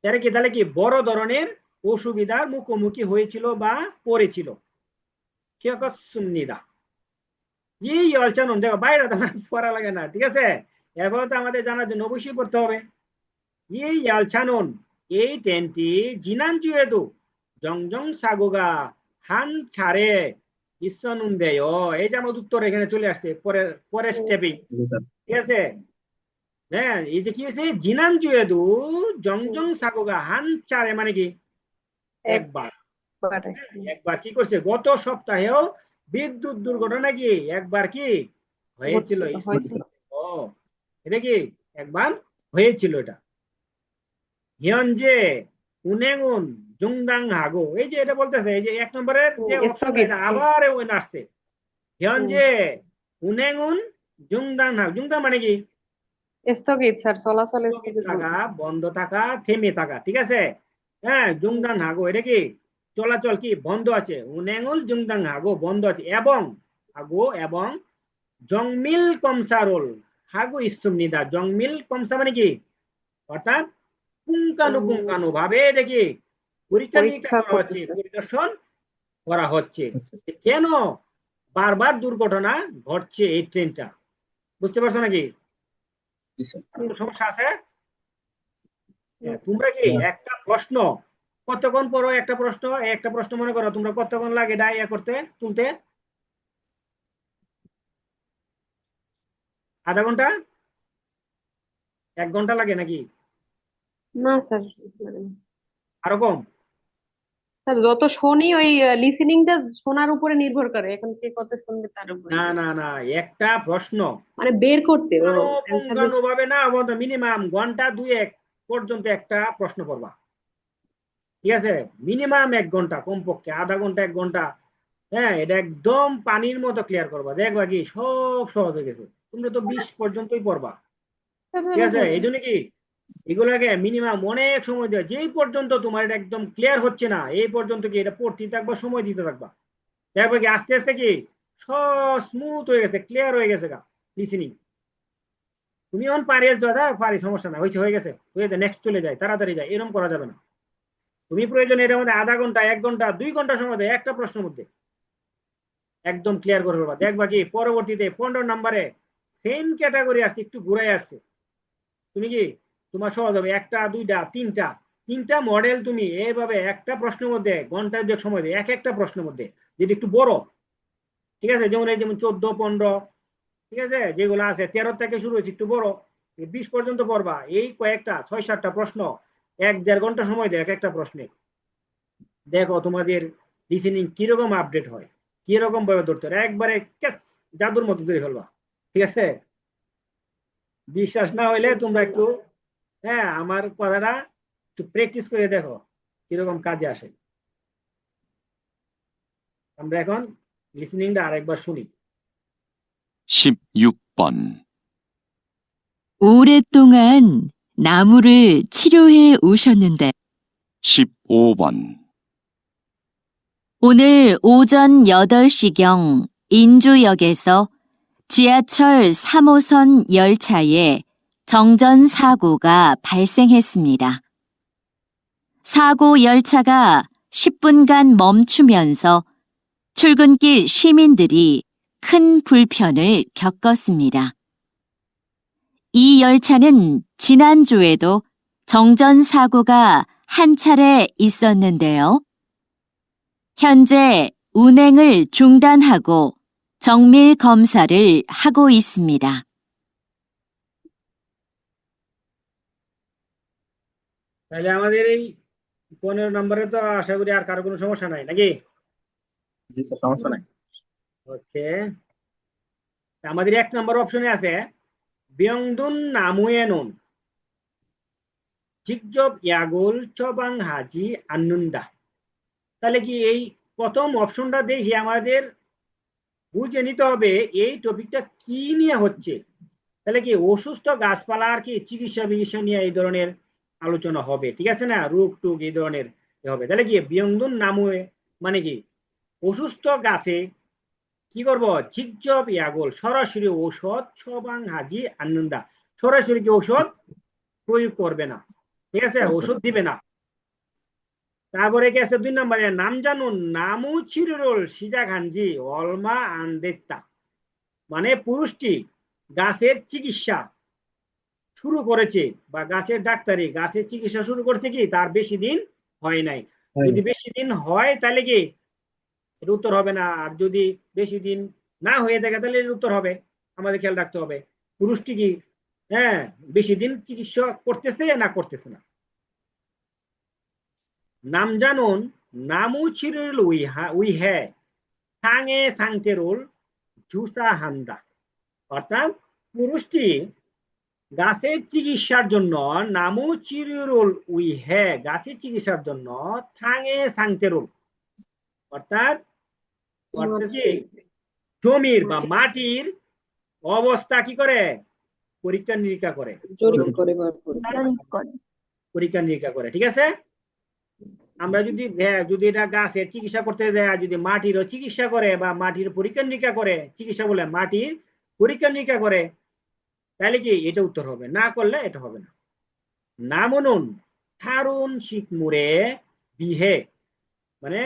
এটা কি তাহলে কি বড় ধরনের অসুবিধার মুখোমুখি হয়েছিল বা পড়েছিল, ক্ষয়কাসুন্নিদা। এই অলচানন দেখো বাইরে তো পড়া লাগে না, ঠিক আছে, এবার তো আমাদের জানার জন্য অবশ্যই পড়তে হবে। এই অলচানন, এই ট্রেনটি জিনানজুয়েদু জংজং সাগোগা হান ছাড়ে ইসনুন্দেয়, এই যে আমার উত্তর এখানে চলে আসছে পরের স্টেপে, ঠিক আছে। হ্যাঁ এই যে কি হয়েছে, জিনানজুয়েদু জংজং সাগোগা হান ছাড়ে মানে কি একবার, একবার কি করছে, গত সপ্তাহেও বিদ্যুৎ দুর্ঘটনা কি একবার কি হয়েছিল, এটা কি একবার হয়েছিল। এটা হিয়নজে উনেগুন জুংদাং হাগো, এই যে এটা বলতেছে, এই যে 1 নম্বরের যে অপশন, এটা আবার ওই আসছে হিয়নজে উনেঙুন জুংদাং হাগ, জুংদাং মানে কি? স্থগিত স্যার, চলাচল স্থগিত স্থগিত থাকা, বন্ধ থাকা, থেমে থাকা, ঠিক আছে? হ্যাঁ, জুংদাং হাগো এটা কি চলাচল কি বন্ধ আছে, উনেঙুল জুংদাং হাগো বন্ধ আছে, এবং হাগো এবং জংমিল কমসারোল হাগো ইসুমনিদা, জংমিল কমসা মানে কি? অর্থাৎ পুঙ্খানুপুঙ্খানু ভাবে এটা কি পরীক্ষা নিরীক্ষা পরীক্ষা করা হচ্ছে, করতেছে। পরিদর্শন করা হচ্ছে যে কেন বারবার দুর্ঘটনা ঘটছে এই ট্রেনটা। বুঝতে পারছো নাকি? জি স্যার। কোনো সমস্যা আছে? হ্যাঁ, তোমরা কি একটা প্রশ্ন কতক্ষণ পড়ো? একটা প্রশ্ন মনে করো তোমরা কতক্ষণ লাগে এটা ইয়ে করতে, তুলতে? আধা ঘন্টা, 1 ঘন্টা লাগে নাকি না স্যার, মানে আরো কম? স্যার যত শুনি ওই লিসেনিংটা শোনার উপরে নির্ভর করে, এখন কে কত শুনবে তার উপরে। না না না, একটা প্রশ্ন মানে বের করতে ও অ্যান্সার পুঙ্খানু ভাবে না, মিনিমাম ঘন্টা 2-1 পর্যন্ত একটা প্রশ্ন পড়বা, ঠিক আছে? মিনিমাম 1 ঘন্টা, কমপক্ষে আধা ঘন্টা 1 ঘন্টা। হ্যাঁ, এটা একদম পানির মতো ক্লিয়ার করবা, দেখবা কি সব সহজ হয়ে গেছে। তোমরা তো 20 পর্যন্তই পড়বা, ঠিক আছে? এই জন্য কি এগুলোকে মিনিমাম অনেক সময় দেওয়া, যেই পর্যন্ত তোমার এটা একদম ক্লিয়ার হচ্ছে না এই পর্যন্ত কি এটা পড়তে থাকবা, সময় দিতে থাকবা, দেখবা কি আস্তে আস্তে কি সব স্মুথ হয়ে গেছে, ক্লিয়ার হয়ে গেছে গা লিসেনিং। তুমি এখন পারি পারি, সমস্যা না, হয়েছে, হয়ে গেছে, নেক্সট চলে যায়, তাড়াতাড়ি যায়, এরকম করা যাবে না। তুমি প্রয়োজন এটার মধ্যে আধা ঘন্টা, 1 ঘন্টা, 2 ঘন্টা সময় দেয় একটা প্রশ্নের মধ্যে, একদম ক্লিয়ার করে ফেলবা। দেখবা কি পরবর্তীতে 15 নম্বরে সেম ক্যাটাগরি আসছে, একটু ঘুরাই আসছে, তুমি কি তোমার সহজ হবে, 1টা 2টা 3টা মডেল তুমি এইভাবে একটা প্রশ্নের মধ্যে ঘন্টায় 2 সময় দেয়, একটা প্রশ্নের মধ্যে যেটা একটু বড়, ঠিক আছে? যেমন 14 15, ঠিক আছে, যেগুলো আছে 13 থেকে শুরু হয়েছে একটু বড়, 20 পর্যন্ত পড়বা, এই কয়েকটা 6-7টা প্রশ্ন 1-1.5 ঘন্টা সময় দেয় একটা প্রশ্নে। দেখো তোমাদের লিসেনিং কিরকম আপডেট হয়, কিরকম ভাবে ধরতে হয়, একবারে জাদুর মতো ধরে ফেলবা, ঠিক আছে? বিশ্বাস না হইলে তোমরা একটু, হ্যাঁ, আমার কথাটা একটু প্র্যাকটিস করে দেখো কিরকম কাজে আসে। আমরা এখন লিসেনিংটা আরেকবার শুনি। 16번. 오랫동안 나무를 치료해 오셨는데 15번. 오늘 오전 8시경 인주역에서 지하철 3호선 열차에 정전 사고가 발생했습니다. 사고 열차가 10분간 멈추면서 출근길 시민들이 큰 불편을 겪었습니다. 이 열차는 지난주에도 정전 사고가 한 차례 있었는데요. 현재 운행을 중단하고 정밀 검사를 하고 있습니다. তাহলে আমাদের এই 15 নম্বরে তো আশা করি আর কারো কোনো সমস্যা নাই নাকি? জি স্যার, সমস্যা নাই। ওকে, আমাদের 1 নম্বর অপশনে আছে বিয়ংদুন নামুয়েনুন 직접 약을 처방하지 않는다। তাহলে কি এই প্রথম অপশনটা দেখি আমাদের বুঝে নিতে হবে এই টপিকটা কি নিয়ে হচ্ছে। তাহলে কি অসুস্থ গাছপালার কি চিকিৎসা বিকিৎসা নিয়ে এই ধরনের আলোচনা হবে, ঠিক আছে না? রোগ টুক এই ধরনের হবে। তাহলে কি বিয়ংদুন নামুয়ে মানে কি অসুস্থ গাছে কি করবো, 직접 약을 সরাসরি ঔষধ 처방하지 않는다, সরাসরি কি ঔষধ প্রয়োগ করবে না, ঠিক আছে? ওষুধ দিবে না। তারপরে কি আছে 2 নম্বরে নাম জানুন নামু চিরুল সিজাগানজি অলমা আনদেত্তা, মানে পুরুষটি গাছের চিকিৎসা শুরু করেছে বা গাছের ডাক্তারি গাছের চিকিৎসা শুরু করেছে কি তার বেশি দিন হয় নাই। যদি বেশি দিন হয় তাহলে কি এর উত্তর হবে না, আর যদি বেশি দিন না হয়ে থাকে তাহলে এর উত্তর হবে। আমাদের খেয়াল রাখতে হবে পুরুষটি কি, হ্যাঁ, বেশি দিন চিকিৎসা করতেছে না করতেছে না। 남자는 나무 치료를 위해 상해 상태를 주사한다। অর্থাৎ পুরুষটি গাছের চিকিৎসার জন্য নামু চিরুল উইহে গাছের চিকিৎসার জন্য থাঙে সাংতেরুল অর্থাৎ কি জমির বা মাটির অবস্থা কি করে? পরীক্ষা নিরীক্ষা করে, জরিপ করে বার করে। পরীক্ষা নিরীক্ষা করে, ঠিক আছে। আমরা যদি যদি এটা গাছের চিকিৎসা করতে দেয়, যদি মাটিরও চিকিৎসা করে বা মাটির পরীক্ষা নিরীক্ষা করে, চিকিৎসা বলে মাটির পরীক্ষা নিরীক্ষা করে, তাহলে কি এটা উত্তর হবে, না করলে এটা হবে না। নামনুন থারুন শিকমুরে বিহে, মানে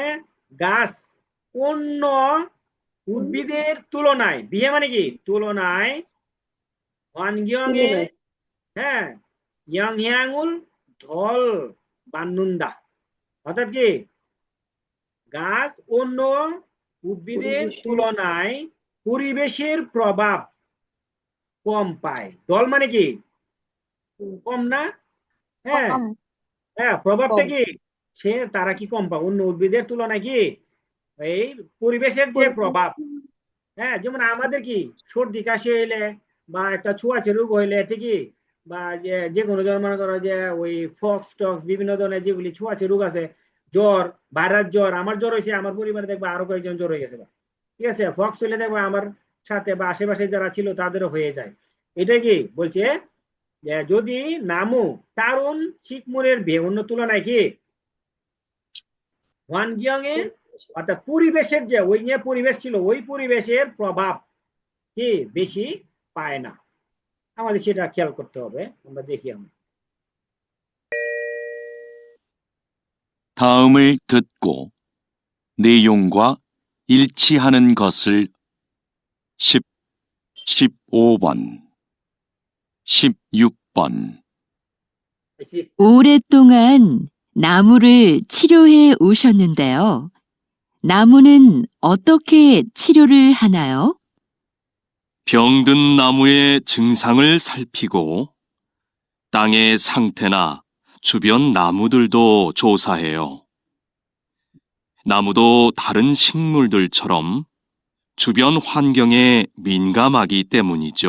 গাছ অন্য উদ্ভিদের তুলনায়, বিহে মানে কি তুলনায়, তুলনায়। হ্যাঁ, ইয়াংহিয়াঙ্গুল ধল বান্নুন্দা, অর্থাৎ কি গাছ অন্য উদ্ভিদের তুলনায় পরিবেশের প্রভাব কম পায়। দল মানে কি কম না? হ্যাঁ হ্যাঁ, প্রভাবটা কম। কি তারা কি কম পায় অন্য উদ্ভিদের তুলনায়, কি এই পরিবেশের যে প্রভাব। হ্যাঁ, যেমন আমাদের কি সর্দি কাশি হইলে বা একটা ছোঁয়াচে রোগ হইলে, ঠিকই, বা যে কোনো ধরনের মনে করো যে ওই ফক্স টক্স বিভিন্ন ধরনের যেগুলি ছোঁয়াচে রোগ আছে, জ্বর, ভাইরাস জ্বর, আমার জ্বর হয়েছে, আমার পরিবারে দেখবা আরো কয়েকজন জ্বর হয়ে গেছে, ঠিক আছে, ফক্স হইলে দেখবা আমার সাথে বা আশেপাশে যারা ছিল তাদেরও হয়ে যায়। এটা কি বলছে যে যদি নামু তারুন শিকমুরের অন্য তুলনায় কি ওয়ানগিয়ং এ, অর্থাৎ পরিবেশের যে ওই নিয়ে পরিবেশ ছিল, ওই পরিবেশের প্রভাব কি বেশি পায় না। আমাদের সেটা খেয়াল করতে হবে। আমরা দেখি আমরা 다음을 듣고 내용과 일치하는 것을 10, 15번, 16번, দেখি। 오랫동안 나무를 치료해 오셨는데요. 나무는 어떻게 치료를 하나요? 병든 나무의 증상을 살피고 땅의 상태나 주변 나무들도 조사해요. 나무도 다른 식물들처럼 주변 환경에 민감하기 때문이죠.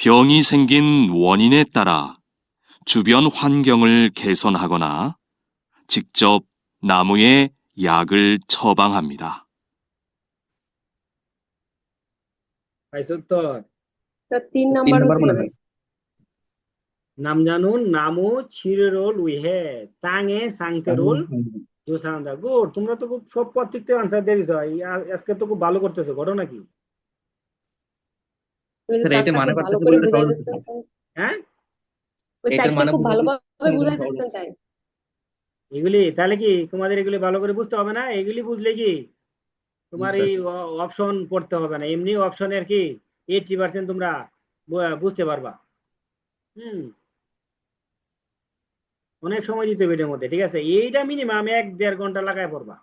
병이 생긴 원인에 따라 주변 환경을 개선하거나 직접 나무에 약을 처방합니다. পাইছো উত্তর? তা 3 তিন নাম্বার নাম্বার হতে মনে হবে। হয়। নাম জানুন নামু ছিরোল উইহে তাঙে সাংতেরুল জুসান্দা। গুড, তোমরা তো খুব সব প্রত্যেকটা আনসার দিয়ে দিছো। আজকে তো খুব ভালো করতেছো, ঘটনা কি? ওই যে স্যার এইটা চারটা মানে খুব ভালো করতেছে করে বলতে বুঝাই সহজ দিচ্ছেন হচ্ছে। তাই। হ্যাঁ, ওই এইটার চারটা মানে খুব ভালোভাবে বুঝাই সহজ দিচ্ছেন হচ্ছে। তাই। এগুলি তাহলে কি তোমাদের এগুলি ভালো করে বুঝতে হবে না? এগুলি বুঝলে কি জি তোমার স্যার। এই অপশন পড়তে হবে না, এমনি অপশনের কি 80% তোমরা বুঝতে পারবা। হুম, অনেক সময় দিতে হবে এটার মধ্যে, ঠিক আছে। এইটা মিনিমাম 1-1.5 ঘন্টা লাগায় পড়বা,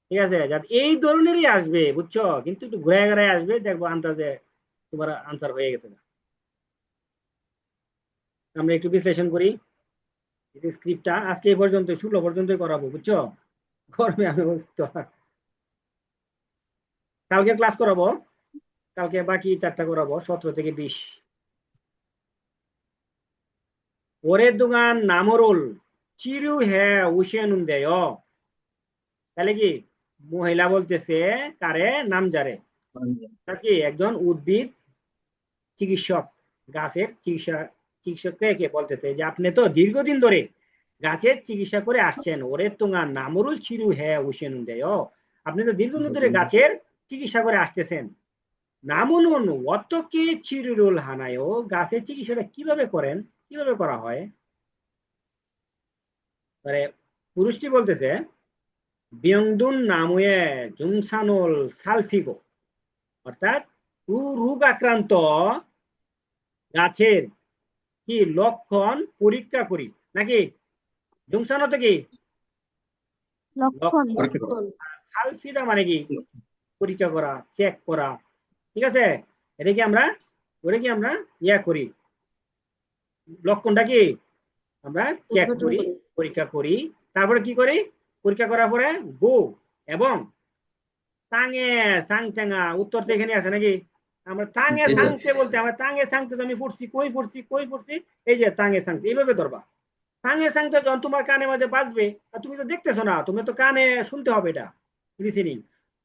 ঠিক আছে, যাতে এই ধরনেরই আসবে, বুঝছো, কিন্তু একটু ঘুরে ঘুরে আসবে, দেখবো আন্দাজে তোমার আনসার হয়ে গেছে। আমরা একটু বিশ্লেষণ করি স্ক্রিপ্টটা। আজকে এই পর্যন্ত 16 পর্যন্তই করাবো, বুঝছো, গরমে আমি অসুস্থ। কালকে ক্লাস করাবো, কালকে বাকি 4টা করাবো, 17 থেকে 20। 오랫동안 나무를 치료해 오셨는데요. তাহলে কি মহিলা বলতেছে কারে? নামজারে। কি একজন উদ্ভিদ চিকিৎসক, গাছের চিকিৎসককে কে বলতেছে যে আপনি তো দীর্ঘদিন ধরে গাছের চিকিৎসা করে আসছেন। 오랫동안 나무를 치료해 오셨는데요. আপনি তো দীর্ঘদিন ধরে গাছের চিকিৎসা করে আসতেছেন। 나무는 어떻게 치료를 하나요? গাছের চিকিৎসাটা কিভাবে করেন, কিভাবে করা হয়? মানে পুরুষটি বলতেছে 병든 나무에 중산을 살피고, অর্থাৎ রোগ আক্রান্ত গাছের কি লক্ষণ পরীক্ষা করি, নাকি? জংশনত কি লক্ষণ, লক্ষণ। সালফিদা মানে কি পরীক্ষা করা, চেক করা, ঠিক আছে। এটা কি আমরা ইয়া করি, লক্ষণটা কি আমরা চেক উদ্ঘাটন করি, করি। পরীক্ষা করি। তারপরে কি করি? পরীক্ষা করার পরে গো এবং তাঙে সাংচাঙা, উত্তর তো এখানে আছে নাকি? আমরা তাঙে জি স্যার। সাংতে বলতে, আমরা তাঙে সাংতে আমি পড়ছি, কই পড়ছি, এই যে তাঙে সাংতে, এইভাবে ধরবা। তাঙে সাংতে যখন তোমার কানে মাঝে বাজবে, আর তুমি তো দেখতেছো না, তুমি তো কানে শুনতে হবে, এটা লিসেনিং।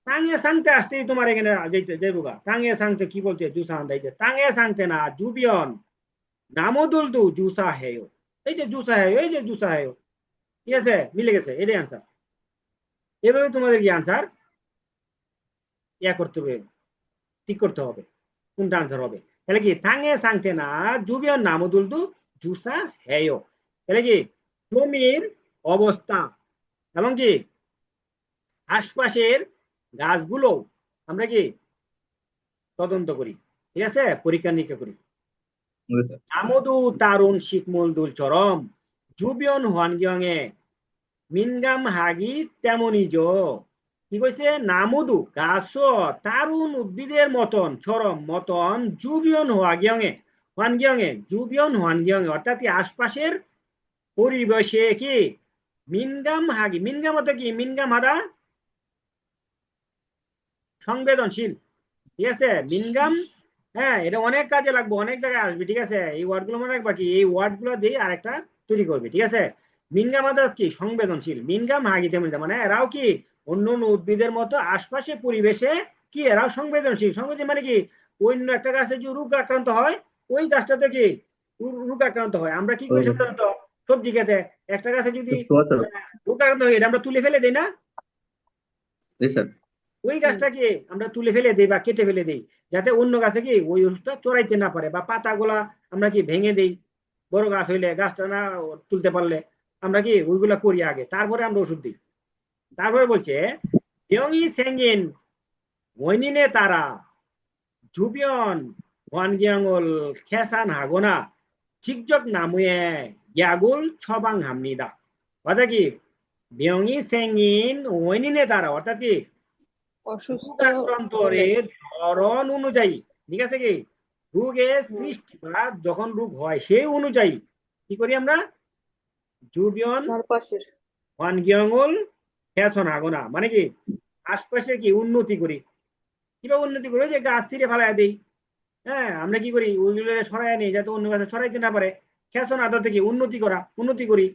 টাঙে সাংতে আসতেই তোমার এখানে যাইতে যাইবুগা। টাঙে সাংতে কি বলতে জুসান দাইতে, টাঙে সাংতে না জুবিয়ন নামদুলদু জুসা হেয়। এই যে জুসা হেয়, এই যে জুসা হেয়, ঠিক আছে, মিলে গেছে, এটাই আনসার। এভাবে তোমাদের কি আনসার ইয়া করতে হবে, ঠিক করতে হবে কোনটা আনসার হবে। তাহলে কি টাঙে সাংতে না জুবিয়ন নামদুলদু জুসা হেয়, তাহলে কি জমির অবস্থা এবং কি আশপাশের গাছগুলো আমরা কি তদন্ত করি, ঠিক আছে, পরীক্ষা নিরীক্ষা করি। আমদু তারুণ শিকমলদুল চরম জুবিয়ন হোয়ানগিয়ংয়ে মিনগাম হাগি তেমনি জো। কি কইছে, নামদু গাছ তারুণ উদ্ভিদের মতন চরম মতন জুবিয়ন হোয়ানগিয়ংয়ে জুবিয়ন হোয়ানগিয়ংয়ে অর্থাৎ আশপাশের পরিবেশে কি মিনগাম হাগি, মিনগাম অর্থ কি, মিনগাম হাদা সংবেদনশীল, ঠিক আছে, মিনগাম, হ্যাঁ এটা অনেক কাজে লাগবে, অনেক জায়গায় আসবে, ঠিক আছে, এই ওয়ার্ড গুলো মনে রাখবা, কি এই ওয়ার্ড গুলো দিয়ে আরেকটা তৈরি করবে, ঠিক আছে। মিনগাম আদার কি সংবেদনশীল, মিনগাম হাগিতে মিলতে মানে এরাও কি অন্য অন্য উদ্ভিদের মতো আশপাশে পরিবেশে কি এরাও সংবেদনশীল। সংবেদনশীল মানে কি অন্য একটা গাছে যদি রোগ আক্রান্ত হয় ওই গাছটাতে কি রোগ আক্রান্ত হয়। আমরা কি করি সাধারণত সবজি খেতে একটা গাছে যদি রোগ আক্রান্ত হয় এটা আমরা তুলে ফেলে দিই না, ওই গাছটাকে আমরা তুলে ফেলে দিই বা কেটে ফেলে দিই যাতে অন্য গাছে কি ওই ওষুধটা চড়াইতে না পারে, বা পাতাগুলা আমরা কি ভেঙে দিই, বড় গাছ হইলে গাছটা না তুলতে পারলে আমরা কি ওইগুলা করি আগে, তারপরে আমরা ওষুধ দিই। তারপরে বলছে ইয়ংই সেঙ্গিন ওইনিনে তারা জুবিয়ন ওয়ানগিয়াঙ্গল খেসান হাগোনা ঠিকজক নামুয়ে গ্যাগুল ছবাং হামনিদা। অর্থাৎ কি বিয়ংই সেঙ্গিন ওইনিনে তারা অর্থাৎ কি অসুস্থ আক্রান্তরের ধরন অনুযায়ী, ঠিক আছে, কি রোগের সৃষ্টি বা যখন রোগ হয় সেই অনুযায়ী কি করি আমরা জুবিয়ন চারপাশের ওয়ানগিয়ঙ্গল ফ্যাশন আগোনা মানে কি আশপাশে কি উন্নতি করি। কিভাবে উন্নতি করি, যে গাছ ছিঁড়ে ফেলাই দেই, হ্যাঁ আমরা কি করি ওইগুলো সরাই নেই যাতে অন্য গাছে ছড়াইতে না পারে, ফ্যাশন আদা থেকে উন্নতি করি।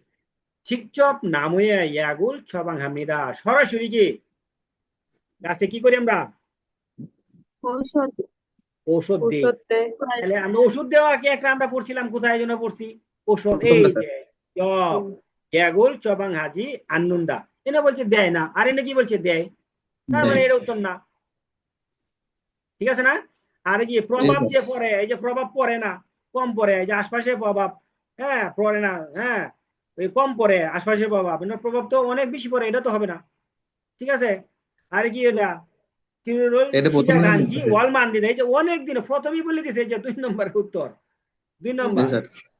ঠিকচপ নামুয়ে ইয়াগুল ছবাং হামিদা সরাসরি কি গাছে কি করি আমরা ঔষধ দিই। ঔষধ দেয়। তাহলে আমরা ওষুধ দেওয়াকে একটা আমরা পড়ছিলাম কোথায় যেন পড়ছি, ওষুধ, এই যে ইয়াগুল চবাং হাজি আন্নুন্দা, এনে বলছে দেয় না, আর এনে কি বলছে দেয়, তার মানে এটা উত্তর না, ঠিক আছে না। আর এই যে প্রভাব যে পড়ে, এই যে প্রভাব পড়ে না, কম পড়ে, এই যে আশপাশে প্রভাব, হ্যাঁ পড়ে না, হ্যাঁ ওই কম পড়ে আশপাশের প্রভাব, প্রভাব তো অনেক বেশি পড়ে, এটা তো হবে না, ঠিক আছে। আর কি এটা গাঞ্জি ওয়াল মান দিতে, এই যে অনেক দিন প্রথমেই বলে দিছে যে 2 নম্বরের উত্তর, 2 নম্বর,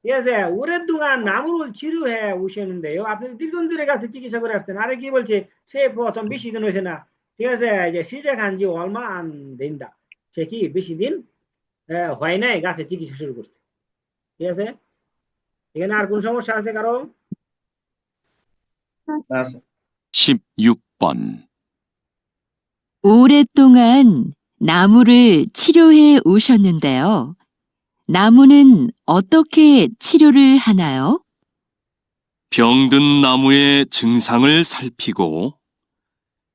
ঠিক আছে। ওরের দুগান নামরুল চিরু হ্যাঁ উসেন দেয়, আপনি দীর্ঘদিন ধরে কাছে চিকিৎসা করে আসছেন, আরে কি বলছে সে প্রথম বেশি দিন হয়েছে না, ঠিক আছে, যে সিজা খানজি ওয়ালমা আন দিনদা, সে কি বেশি দিন হয় নাই গাছে চিকিৎসা শুরু করছে, ঠিক আছে। এখানে আর কোন সমস্যা আছে কারো? 16번. 오랫동안 나무를 치료해 오셨는데요. 나무는 어떻게 치료를 하나요? 병든 나무의 증상을 살피고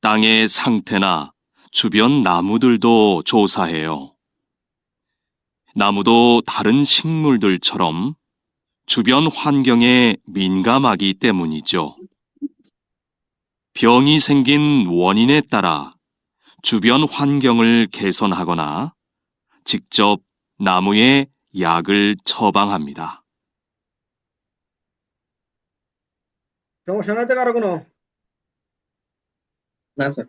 땅의 상태나 주변 나무들도 조사해요. 나무도 다른 식물들처럼 주변 환경에 민감하기 때문이죠. 병이 생긴 원인에 따라 주변 환경을 개선하거나 직접 나무에 약을 처방합니다. সমস্যা নাই তো কারো কোনো? না স্যার।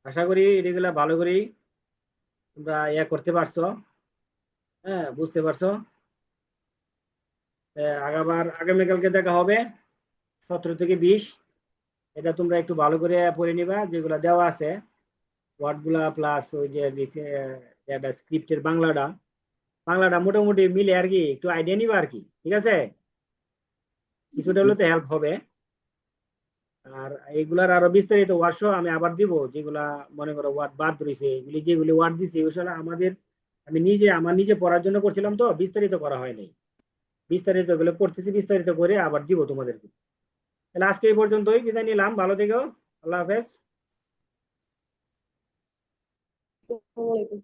আশা করি এগুলা ভালো করে তোমরা করতে পারছো, হ্যাঁ বুঝতে পারছো। আগামীকালকে দেখা হবে 17 থেকে 20, এটা তোমরা একটু ভালো করে পড়ে নিবা, যেগুলা দেওয়া আছে ওয়ার্ড গুলা প্লাস ওই যে স্ক্রিপ্টের বাংলাটা মোটামুটি মিলে আর কি একটু আইডিয়া নিবা আর কি, ঠিক আছে, কিছুটা হলে তো হেল্প হবে। আর এইগুলার আরো বিস্তারিত ওয়ার্ডসহ আমি আবার দিব, যেগুলা মনে করো ওয়ার্ড বাদ রয়েছে, এগুলি যেগুলি ওয়ার্ড দিছে ওইসব আমি আমার নিজে পড়ার জন্য করছিলাম, তো বিস্তারিত করা হয়নি, বিস্তারিত গুলো পড়তেছি, বিস্তারিত করে আবার দিব তোমাদেরকে। তাহলে আজকে এই পর্যন্তই, বিদায় নিলাম, ভালো থেকো, আল্লাহ হাফেজ। আসসালামু আলাইকুম।